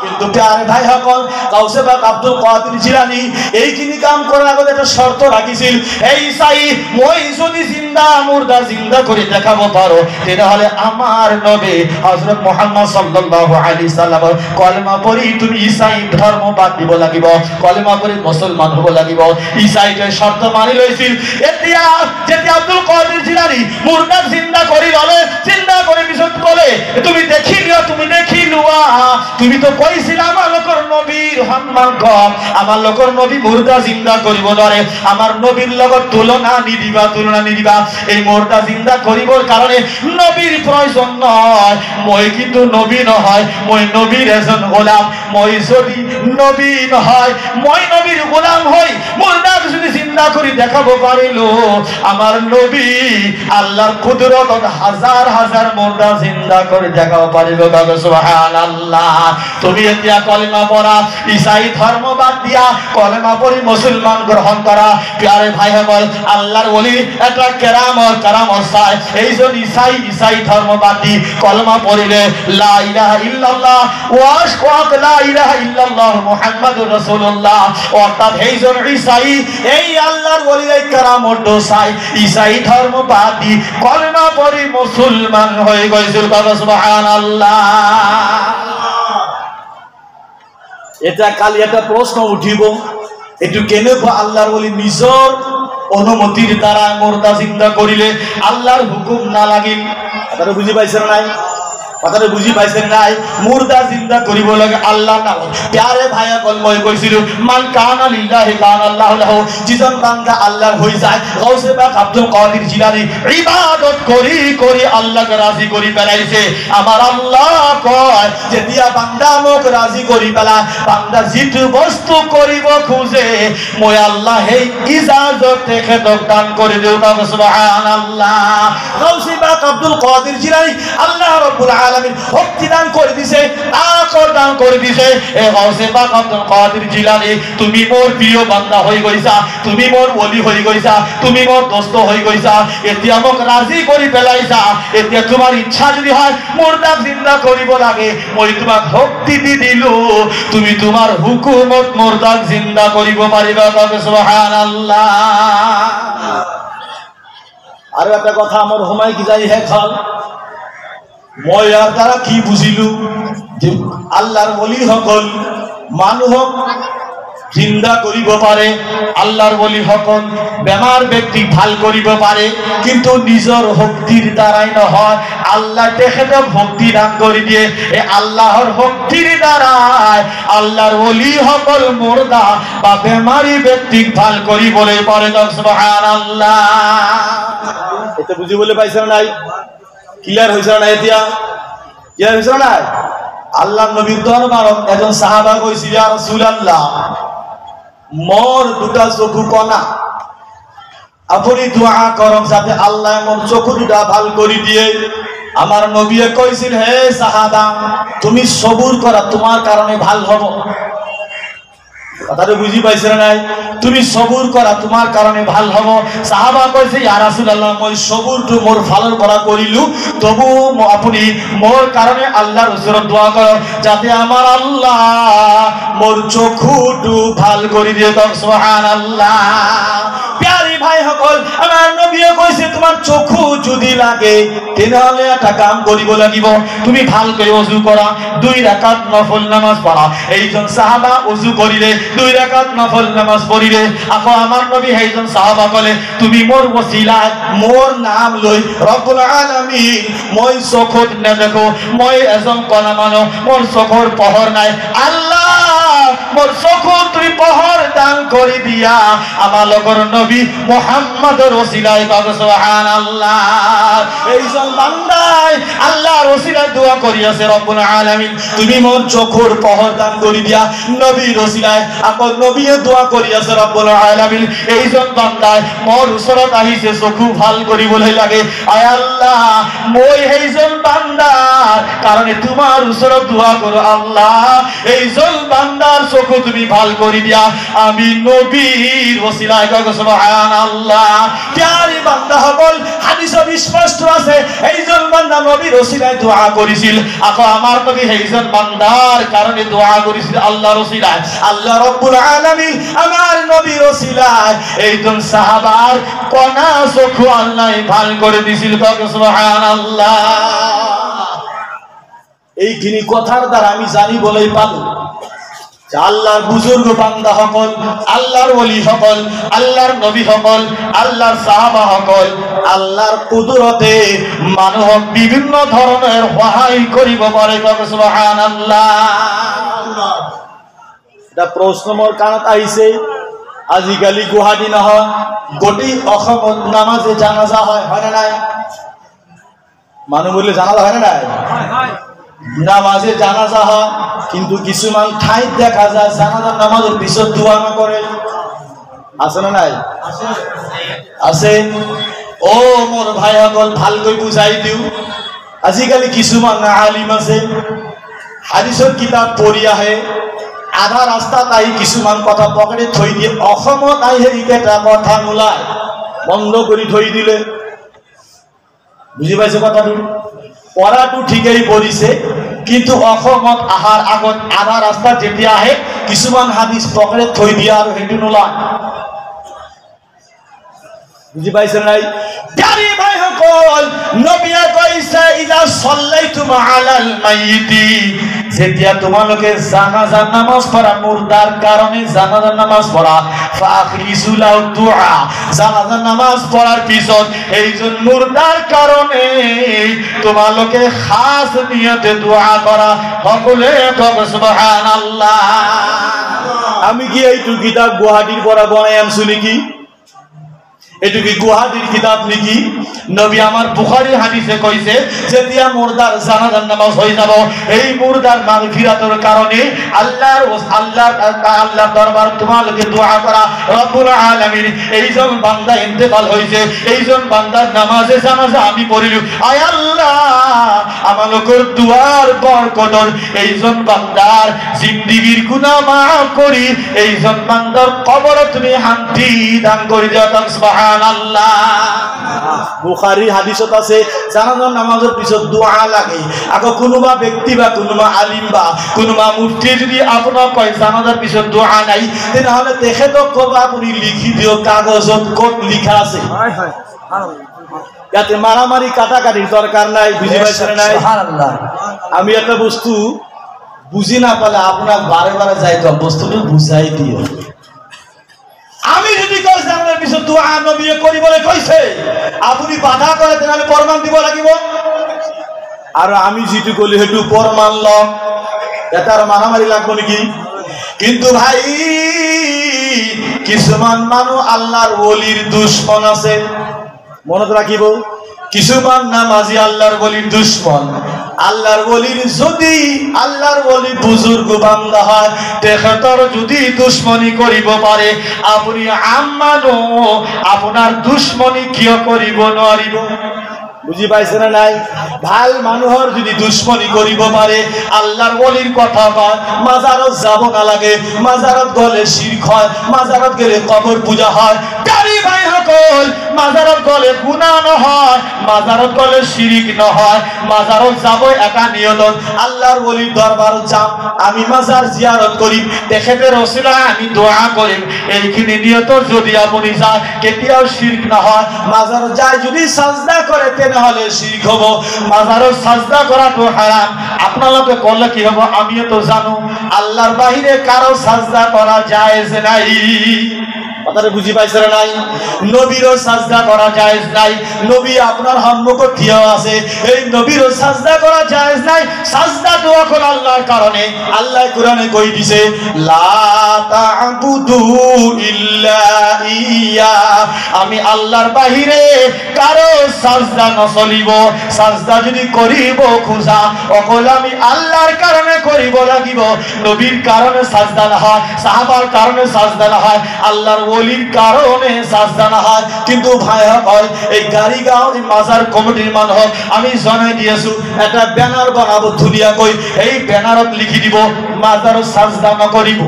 কিন্তু প্যারে ভাই সকল গাউসে পাক আব্দুল কাদের জিলানী এইখিনি কাম করার আগে একটা শর্ত রাখিছিল এই সাই মই যদি জিন্দা মুর্দা জিন্দা করে দেখাবো পারো তাহলে আমার নবী হযরত মুহাম্মদ সাল্লাল্লাহু আলাইহি সাল্লাম কলেমা পড়ি তুমি ঈসাই ধর্ম বাদ দিব লাগিব কলেমা পড়ি মুসলমান হব লাগিব ঈসাইকে শর্ত মানি লইছিল এতিয়া যেতি আব্দুল কাদের জিলানী মুর্দা জিন্দা করি ললে জিন্দা করে বিশুদ্ধ করে তুমি দেখিলিও তুমি দেখিলুয়া তুমি তো কইছিল আমার লোকের নবীর সম্মান কম আমার লোকের নবী মুর্দা জিন্দা করিব নরে আমার নবীর লগত তুলনা নিদিবা এই মুর্দা জিন্দা করিবর কারণে নবীর প্রয়োজন নয় মই কিন্তু নবী নহয় মই নবীর এজন গোলাম মই যদি নবী নহয় মই নবীর গোলাম হই মুর্দা যদি জিন্দা করি দেখাবো পারিল আমার নবী আল্লাহর কুদরত হাজার হাজার মুর্দা জিন্দা করে দেখাবো পারিল সুবহানাল্লাহ তুমি এতিয়া কলেমা পড়া ঈসাই ধর্ম বাদ দিয়া কলেমা পড়ি মুসলমান গ্রহণ করা প্যারে ভাই সকল আল্লাহর ওলি একটা কেরামত চাই এইজন ঈসাই ধর্ম বাদ দি কলেমা পড়িলে লা ইলাহা ইল্লাল্লাহ ওয়া আশহাদু লা ইলাহা ইল্লাল্লাহ মুহাম্মাদুর রাসূলুল্লাহ অর্থাৎ এইজন ঈসাই এই আল্লাহর ওলি এই কেরামত চাই ঈসাই ধর্ম বাদ দি কলেমা পড়ি মুসলমান হয়ে গইছিল সুবহানাল্লাহ এটা কালি একটা প্রশ্ন উঠিব একটু কেনেকুৱা আল্লাহর ওলি নিজর অনুমতির দ্বারা মুর্দা জিন্দা করিলে আল্লাহর হুকুম না লাগিল আপনারা বুঝি পাইছেন নাই কথাটা বুঝি পাইছেন নাই মুর্দা জিন্দা করিব লাগে আল্লাহ নাম প্যারে ভাইয়া কল মই কইছিল মান কানা লিল্লাহি কানা আল্লাহু লাহু যিজন বান্দা আল্লাহর হই যায় গাউসে পাক আব্দুল কাদের জিলানী ইবাদত করি করি আল্লাহকে রাজি করি ফেলাইছে আমার আল্লাহ কয় যে দিয়া বান্দা মোক রাজি করি ফেলা বান্দা যিটো বস্তু করিব খুঁজে মই আল্লাহ এই ইজাজত থেকে দান করে দেব সুবহানাল্লাহ গাউসে পাক আব্দুল কাদের জিলানী আল্লাহ রাব্বুল আলামিন শক্তি দান করে দিছে তাকত দান করে দিছে এ গাউসে পাক আব্দুল কাদের জিলানী তুমি মোর প্রিয় বান্দা হই গইছা তুমি মোর ওলি হই গইছা তুমি মোর দোস্ত হই গইছা এতিয়া মোক রাজি করি পেলাইছা এতিয়া তোমার ইচ্ছা যদি হয় মুর্দা জিন্দা করিব লাগে মই তোমাক শক্তি দি দিলু তুমি তোমার হুকুমত মুর্দা জিন্দা করিব পারিবা সুবহানাল্লাহ আর একটা কথা আমার হুমাই কি যাই হে খাল মই ইয়াৰ দ্বাৰা কি বুঝিলু যে আল্লাহর ওলি সকল মানুহক জিন্দা করিব পারে আল্লাহর ওলি সকল বেমার ব্যক্তি ভাল করিব পারে কিন্তু নিজর শক্তির দ্বারাই নহয় আল্লাহ তেখেতক শক্তি দান কৰি দিয়ে এই আল্লাহর শক্তির দ্বারাই আল্লাহর ওলি সকল মুর্দা বা বেমারি ব্যক্তিক ভাল কৰিবলৈ পাৰে সুবহানাল্লাহ এটা বুঝিবলৈ পাইছে নাই ক্লিয়ার হইছে না এতিয়া ক্লিয়ার হইছে না আল্লাহর নবীর দরবারত একজন সাহাবা কইছিল ইয়া রাসূলুল্লাহ মোর দুটা চকু কণা আপনি দোয়া করক যাতে আল্লাহ মোর চকু দুটা ভাল করে দিয়ে। আমার নবী কইছিল, হে সাহাবা তুমি সবুর করা, তোমার কারণে ভাল হব। কথাটা বুঝি পাইছেন নাই? তুমি সবুর করা, তোমার কারণে ভাল হব। সাহাবা কইছে, ইয়া রাসূলুল্লাহ মই সবুরটো মোর ভালোর করা করিলু, তবু আপনি মোর কারণে আল্লাহর ওসিলাত দোয়া করো যাতে আমার আল্লাহ মোর চক্ষুটো ভাল করে দিয়ে। সুবহানাল্লাহ। প্যারি ভাই সকল, আমার নবী কইছে তোমার চক্ষু যদি লাগে তাহলে একটা কাম করিব লাগিব, তুমি ভাল করে ওযু করা, 2 রাকাত নফল নামাজ পড়া। এইজন সাহাবা ওযু করিলে 2 রাকাত নফল নামাজ পড়িলে। আকৌ আমার নবী এইজন সাহাবা কলে, তুমি মোর ওসিলাত মোর নাম লই রব্বুল আলামিন মই চকুত না দেখো, মই এজন কলা মানো, মোর চকুর পহর নাই, আল্লাহ মোর চকুর তুমি পহর দান করে দিয়া আমার লগর নবী মুহাম্মদের ওসিলায় পাবে। সুবহানাল্লাহ। এইজন বান্দায় আল্লাহর ওসিলায় দোয়া করিয়াছে, রব্বুল আলামিন তুমি মোর চকুর পহর দান করে দিয়া। নবীর ওসিলায় আপন নবীয়ে দোয়া করিয়াছে, রব্বুল আলামিন এইজন বান্দায় মোর উসরত আহিছে চকু ভাল করিবলৈ লাগে। আয় আল্লাহ মই এইজন বান্দার কারণে তোমার উসরত দোয়া করো, আল্লাহ এইজন বান্দার চকু তুমি ভাল করে দিয়া। আমি নবীর ওসিলায় কইব সুবহানাল্লাহ। প্যারি বান্দা সকল, হাদিসে স্পষ্ট আছে এইজন বান্দা নবীর ওসিলায় দোয়া করিছিল। আকৌ আমার নবী এইজন বান্দার কারণে দোয়া করিছিল আল্লাহর ওসিলায়। আল্লাহ রব্বুল আলামিন আমার নবীর ওসিলায় এইজন সাহাবার কণা চক্ষু আল্লাহ ভাল করে দিছিল। সুবহানাল্লাহ। এইখিনি কথার দ্বারা আমি জানি বলেই পাবো আল্লাহর বুজুর্গ বান্দা সকল, আল্লাহর ওলি সকল, আল্লাহর নবী সকল, আল্লাহর সাহাবা সকল আল্লাহর কুদরতে মানুহক বিভিন্ন ধরনের সহায় করিব পারে। সুবহানাল্লাহ। এটা প্রশ্ন মোর কাণত আহিছে, আজিকালি গুৱাহাটী নহয় গোটেই অসমত নামাজে জানাজা হয়, হয় না নাই? মানুহ বললে জানাজা হয় না নাই? নামাজে জানাজা হয়, কিন্তু কিছুমান ঠাইত দেখা যায় জানাজার নামাজের পিছত দোয়া না করে। আছে না নাই? আছে। ও মোর ভাই সকল ভালকৈ বুঝাই দিও, আজিকালি কিছুমান আলিম আছে হাদিসৰ কিতাপ পঢ়ি আহে, আধা রাস্তাত আহি কিছুমান কথা পকেটে থৈ দিয়ে, অসমত আহি সেইকেইটা কথা নোলায়, বন্ধ কৰি থৈ দিলে। বুজি পাইছে কথাটো? পড়াটো ঠিকই পড়িছে, কিন্তু অসমত আহার আগত আধা রাস্তা যেতিয়া আহে কিছুমান হাদিস পকেটে থৈ দিয়া আৰু সেইটো নোলায়। বুজি পাইছে নাই? প্যারি ভাই সকল, নবীয়ে কইছে ইজা সাল্লাইতুম আলাল মাইয়িতি, যেতিয়া তোমালোকে জানাজার নামাজ পড়া, মুর্দার কারণে জানাজার নামাজ পড়া, ফাখলিসু লাহু দুআ, জানাজার নামাজ পড়ার পিছত এইজন মুর্দার কারণে তোমালোকে খাস নিয়তে দোয়া করা। সকলে কবে সুবহানাল্লাহ। আমি কি এইটো কিতাব গুৱাহাটীৰ পৰা বনাই আনছো নেকি? এটু কি গুৱাহাটীর কিতাব নাকি? নবী আমার বুখারী হাদিসে কইছে যেতিয়া মুর্দার জানাজার নামাজ হয়ে যাব, এই মুর্দার মাগফিরাতের কারণে আল্লাহর দরবার তোমালকে দোয়া করা, রব্বুল আলামিন এইজন বান্দা ইন্তেকাল হইছে, এইজন বান্দার নামাজে জানাজা আমি পড়িলু, আয় আল্লাহ আমালকর দুয়ার বরকতর এইজন বান্দার জিন্দেগীর গুনাহ মাফ করি, এইজন বান্দার কবর তুমি শান্তি দান করে দাও। সুবহানাল্লাহ। বুখারী হাদিসত আছে জানাজার নামাজের পিছত দোয়া লাগে। আকৌ কোনোবা ব্যক্তি বা কোনোবা আলিম বা কোনোবা মুফতি যদি আপোনাক কয় জানাজার পিছত দোয়া নাই, তেনেহলে তেখেতক কব আপুনি লিখি দিয়ক কাগজত ক'ত লিখা আছে। ইয়াতে মারামারি কাটাকাটির দরকার নাই। বুঝি পাইছেন নাই? আমি একটা বস্তু বুঝি না পালে আপনার বারে বারে যাইতাম বস্তুটা বুঝাই দিও। আমি যদি কই জানার পিছত দোয়া নবী করিবলে কইছে, আপনি বাধা করে তাহলে প্রমাণ দিব লাগিব। আর আমি যেটু কলি হেতু প্রমাণ ল, এটার মারামারি লাগবে নাকি? কিন্তু ভাই কিছুমান মানুষ আল্লাহর ওলির দুশমন আছে, মনত রাখিব। কিছুমান নামাজি আল্লাহর ওলির দুশমন। আল্লাহর ওলির যদি আল্লাহর ওলি বুজুর্গ বান্দা হয় তেখেতর যদি দুশ্মনী করিব পারে আপনি আমানো আপনার দুশ্মনী কিয় করিব নোৱাৰিব বুঝি পাইছে না নাই ভাল মানুহৰ যদি দুশ্মনী করিব পারে আল্লাহর ওলির কথা কয় মাজারত যাব না লাগে মাজারত গলে শিরক হয় মাজারত গেলে কবর পূজা হয় দাড়ি ভাই সকল মাজারত গলে গুনাহ নহয় মাজারত গলে শিরক নহয় মাজারত যাব একা নিয়ত আল্লাহর ওলির দরবারত যাম আমি মাজার জিয়ারত করিম তেখেতের ওসিলায় আমি দোয়া করিম এইখিনি নিয়ত যদি আপনি যায় কেতিয়াও শিরক না হয় মাজারত যায় যদি সাজদা করে হলে শিরক হব মাজারত সাজদা করাটো হারাম আপনারা করলে কি হবে আমিও তো জানো আল্লাহর বাহিরে কারো সাজদা করা জায়েজ নাই কথাটা বুঝি পাইছেন নাই নবীরও সাজদা করা জায়েজ নাই নবী আপনার সম্মুখে থিয় আছে এই নবীরও সাজদা করা জায়েজ নাই সাজদা তো এখন আল্লাহর কারণে আল্লাহ কোরআনে কই দিছে লা তা'বুদু ইল্লা ইয়া আমি আল্লাহর বাহিরে কারো সাজদা নচলিব সাজদা যদি করিব খোঁজা অকল আমি আল্লাহর কারণে করিব লাগিব নবীর কারণে সাজদা না হয় সাহাবার কারণে সাজদা না হয় আল্লাহর ওলির কারণে সাজদা না হয় কিন্তু ভাইয়া হয় এই গাড়িগাঁও এই মাজার কমিটির মানুষ আমি জানাই দিয়েছো একটা ব্যানার বানাবো ধুলিয়া কই এই ব্যানারত লিখি দিব মাজারত সাজদা নকরিব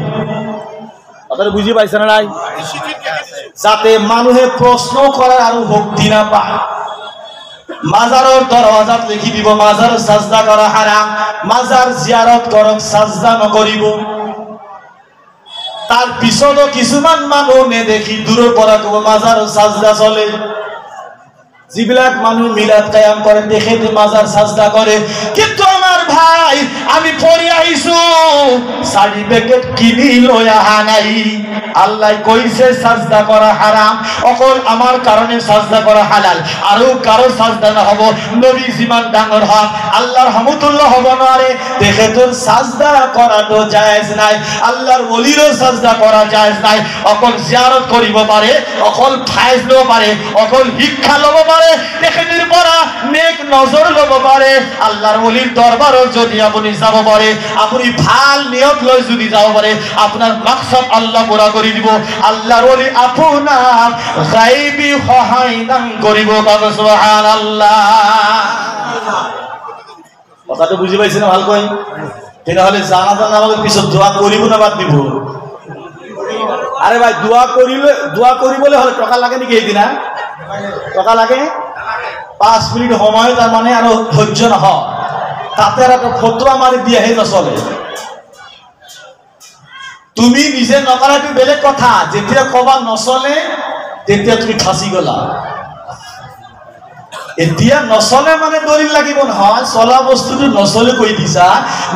আপনারা বুঝি পাইছেন নাই যাতে মানুহে প্রশ্ন করার আর শক্তি না পায় মাজারের দরওয়াজাত লিখি দিব মাজার সাজদা করা হারাম মাজার জিয়ারত করক সাজদা নকরিব তার পিছতো কিছুমান মানুহ নেদেখি দূৰৰ পৰা কব মাজার সাজদা চলে যিবিলাক মানুহ মিলাদ কায়াম করে তেখেতে মাজার সাজদা করে কিন্তু আমার ভাই আমি পড়ি আইছো সার্টিফিকেট কিনি লই আহা নাই আল্লাহ কইছে সাজদা করা হারাম অকল আমার কারণে সাজদা করা হালাল আর কারো সাজদা না হবো নবী জিমান ডাঙর হক আল্লাহর হামদুল্লাহ হব নারে তেখেতের সাজদা করাটো জায়েজ নাই আল্লাহর ওলিরও সাজদা করা জায়েজ নাই অকল জিয়ারত করিব পারে অকল ফায়েজ লব পারে অকল শিক্ষা লব পারে তেখেতের পরা নেক নজর লব পারে আল্লাহর ওলির দরবারত যদি আপনি যাব পারে আপনি ভাল নিয়ত লই যদি যাব পারে আপনার মাকসাদ আল্লাহ পুরা করে দিব আল্লাহর ওলি আপনার গায়বী সহায় দান করিব সুবহানাল্লাহ কথাটা বুঝি পাইছেন ভাল কই তাহলে জানাজা নামাজের পিছত দোয়া করিব না বাদ দিব আরে ভাই দোয়া করিবলে হলে টাকা লাগে নাকি এই দিনা টাকা লাগে 5 মিনিট সময় তার মানে আর ধৈর্য না হয় তাতে আর একটা ফতোয়া মারি দিয়ে হে নচলে তুমি নিজে নকৰাটো বেলেগ কথা যেতিয়া কবা নচলে তেতিয়া তুমি ফাঁচি গলা এতিয়া নচলে মানে দলিল লাগিব নহয় চলা বস্তুটো নচলে কৈ দিছা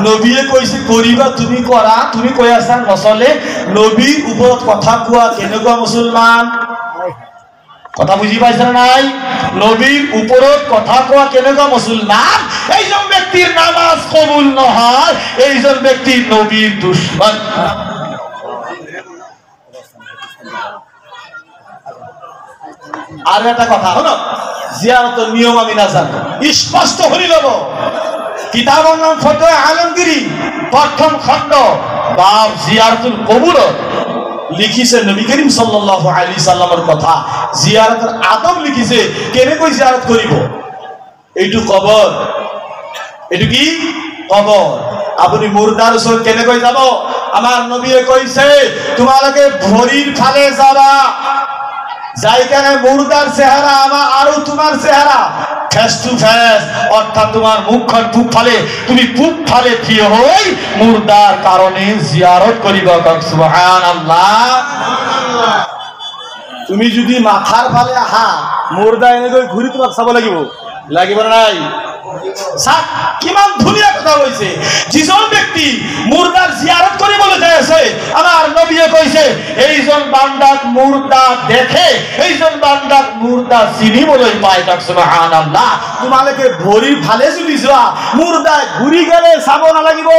নবীয়ে কৈছে কৰিবা তুমি কৰা তুমি কৈ আছা নচলে নবীৰ ওপৰত কথা কোৱা কেনেকুৱা মুছলমান কথা বুঝি পাইছেন নাই নবীর উপরত কথা কোয়া কেনেকুৱা মুসলমান এইজন ব্যক্তির নামাজ কবুল নহয় এইজন ব্যক্তি নবীর দুশমন আর একটা কথা হলো জিয়ারতের নিয়ম আমি না জানি স্পষ্ট হলি লব কিতাবের নাম ফতোয়া আলমগীরি প্রথম খণ্ড বাব জিয়ারতুল কবুরত লিখিছে নবী করিম সাল্লাল্লাহু আলাইহি সাল্লামের কথা জিয়ারতের আদব লিখিছে কেনেকৈ জিয়ারত করিব এইটু কবর এটু কি কবর আপনি মুর্দার ওচৰত কেনেকৈ যাব আমার নবীয়ে কইছে তোমালোকে ভরির ফালে যাবা যাইখানে মুর্দার চেহারা আমার আর তোমার চেহারা ফেস টু ফেস অর্থাৎ তোমার মুখখন পূব ফালে তুমি পূব ফালে থিয় হই মুর্দার কারণে জিয়ারত করিবা সুবহানাল্লাহ তুমি যদি মাথার ফালে আহা মুর্দা এনেকৈ ঘুরি তোমাক চাব লাগিব নাই কিমান ধুনীয়া কথা কৈছে যিজন ব্যক্তি মুর্দার জিয়ারত কৰিবলৈ যাই আছে আমার নবীয়ে কৈছে এইজন বান্দাক মুর্দা দেখে এইজন বান্দাক মুর্দা চিনিবলৈ পায় সুবহানাল্লাহ তোমালোকে ভৰিৰ ফালে যদি যোৱা মুর্দা ঘুরি গেলে চাব নালাগিব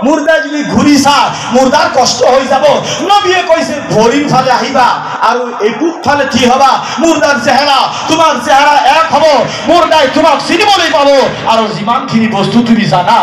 মুর্দা যদি ঘুরি চা মুর্দার কষ্ট হৈ যাব নবীয়ে কৈছে ভৰিৰ ফালে আহিবা আৰু এই পূব ফালে থিয় হবা মুর্দার চেহারা তোমার চেহারা এক হব মুর্দাই তোমাক চিনিবলৈ পাব আৰু যিমানখিনি বস্তু তুমি জানা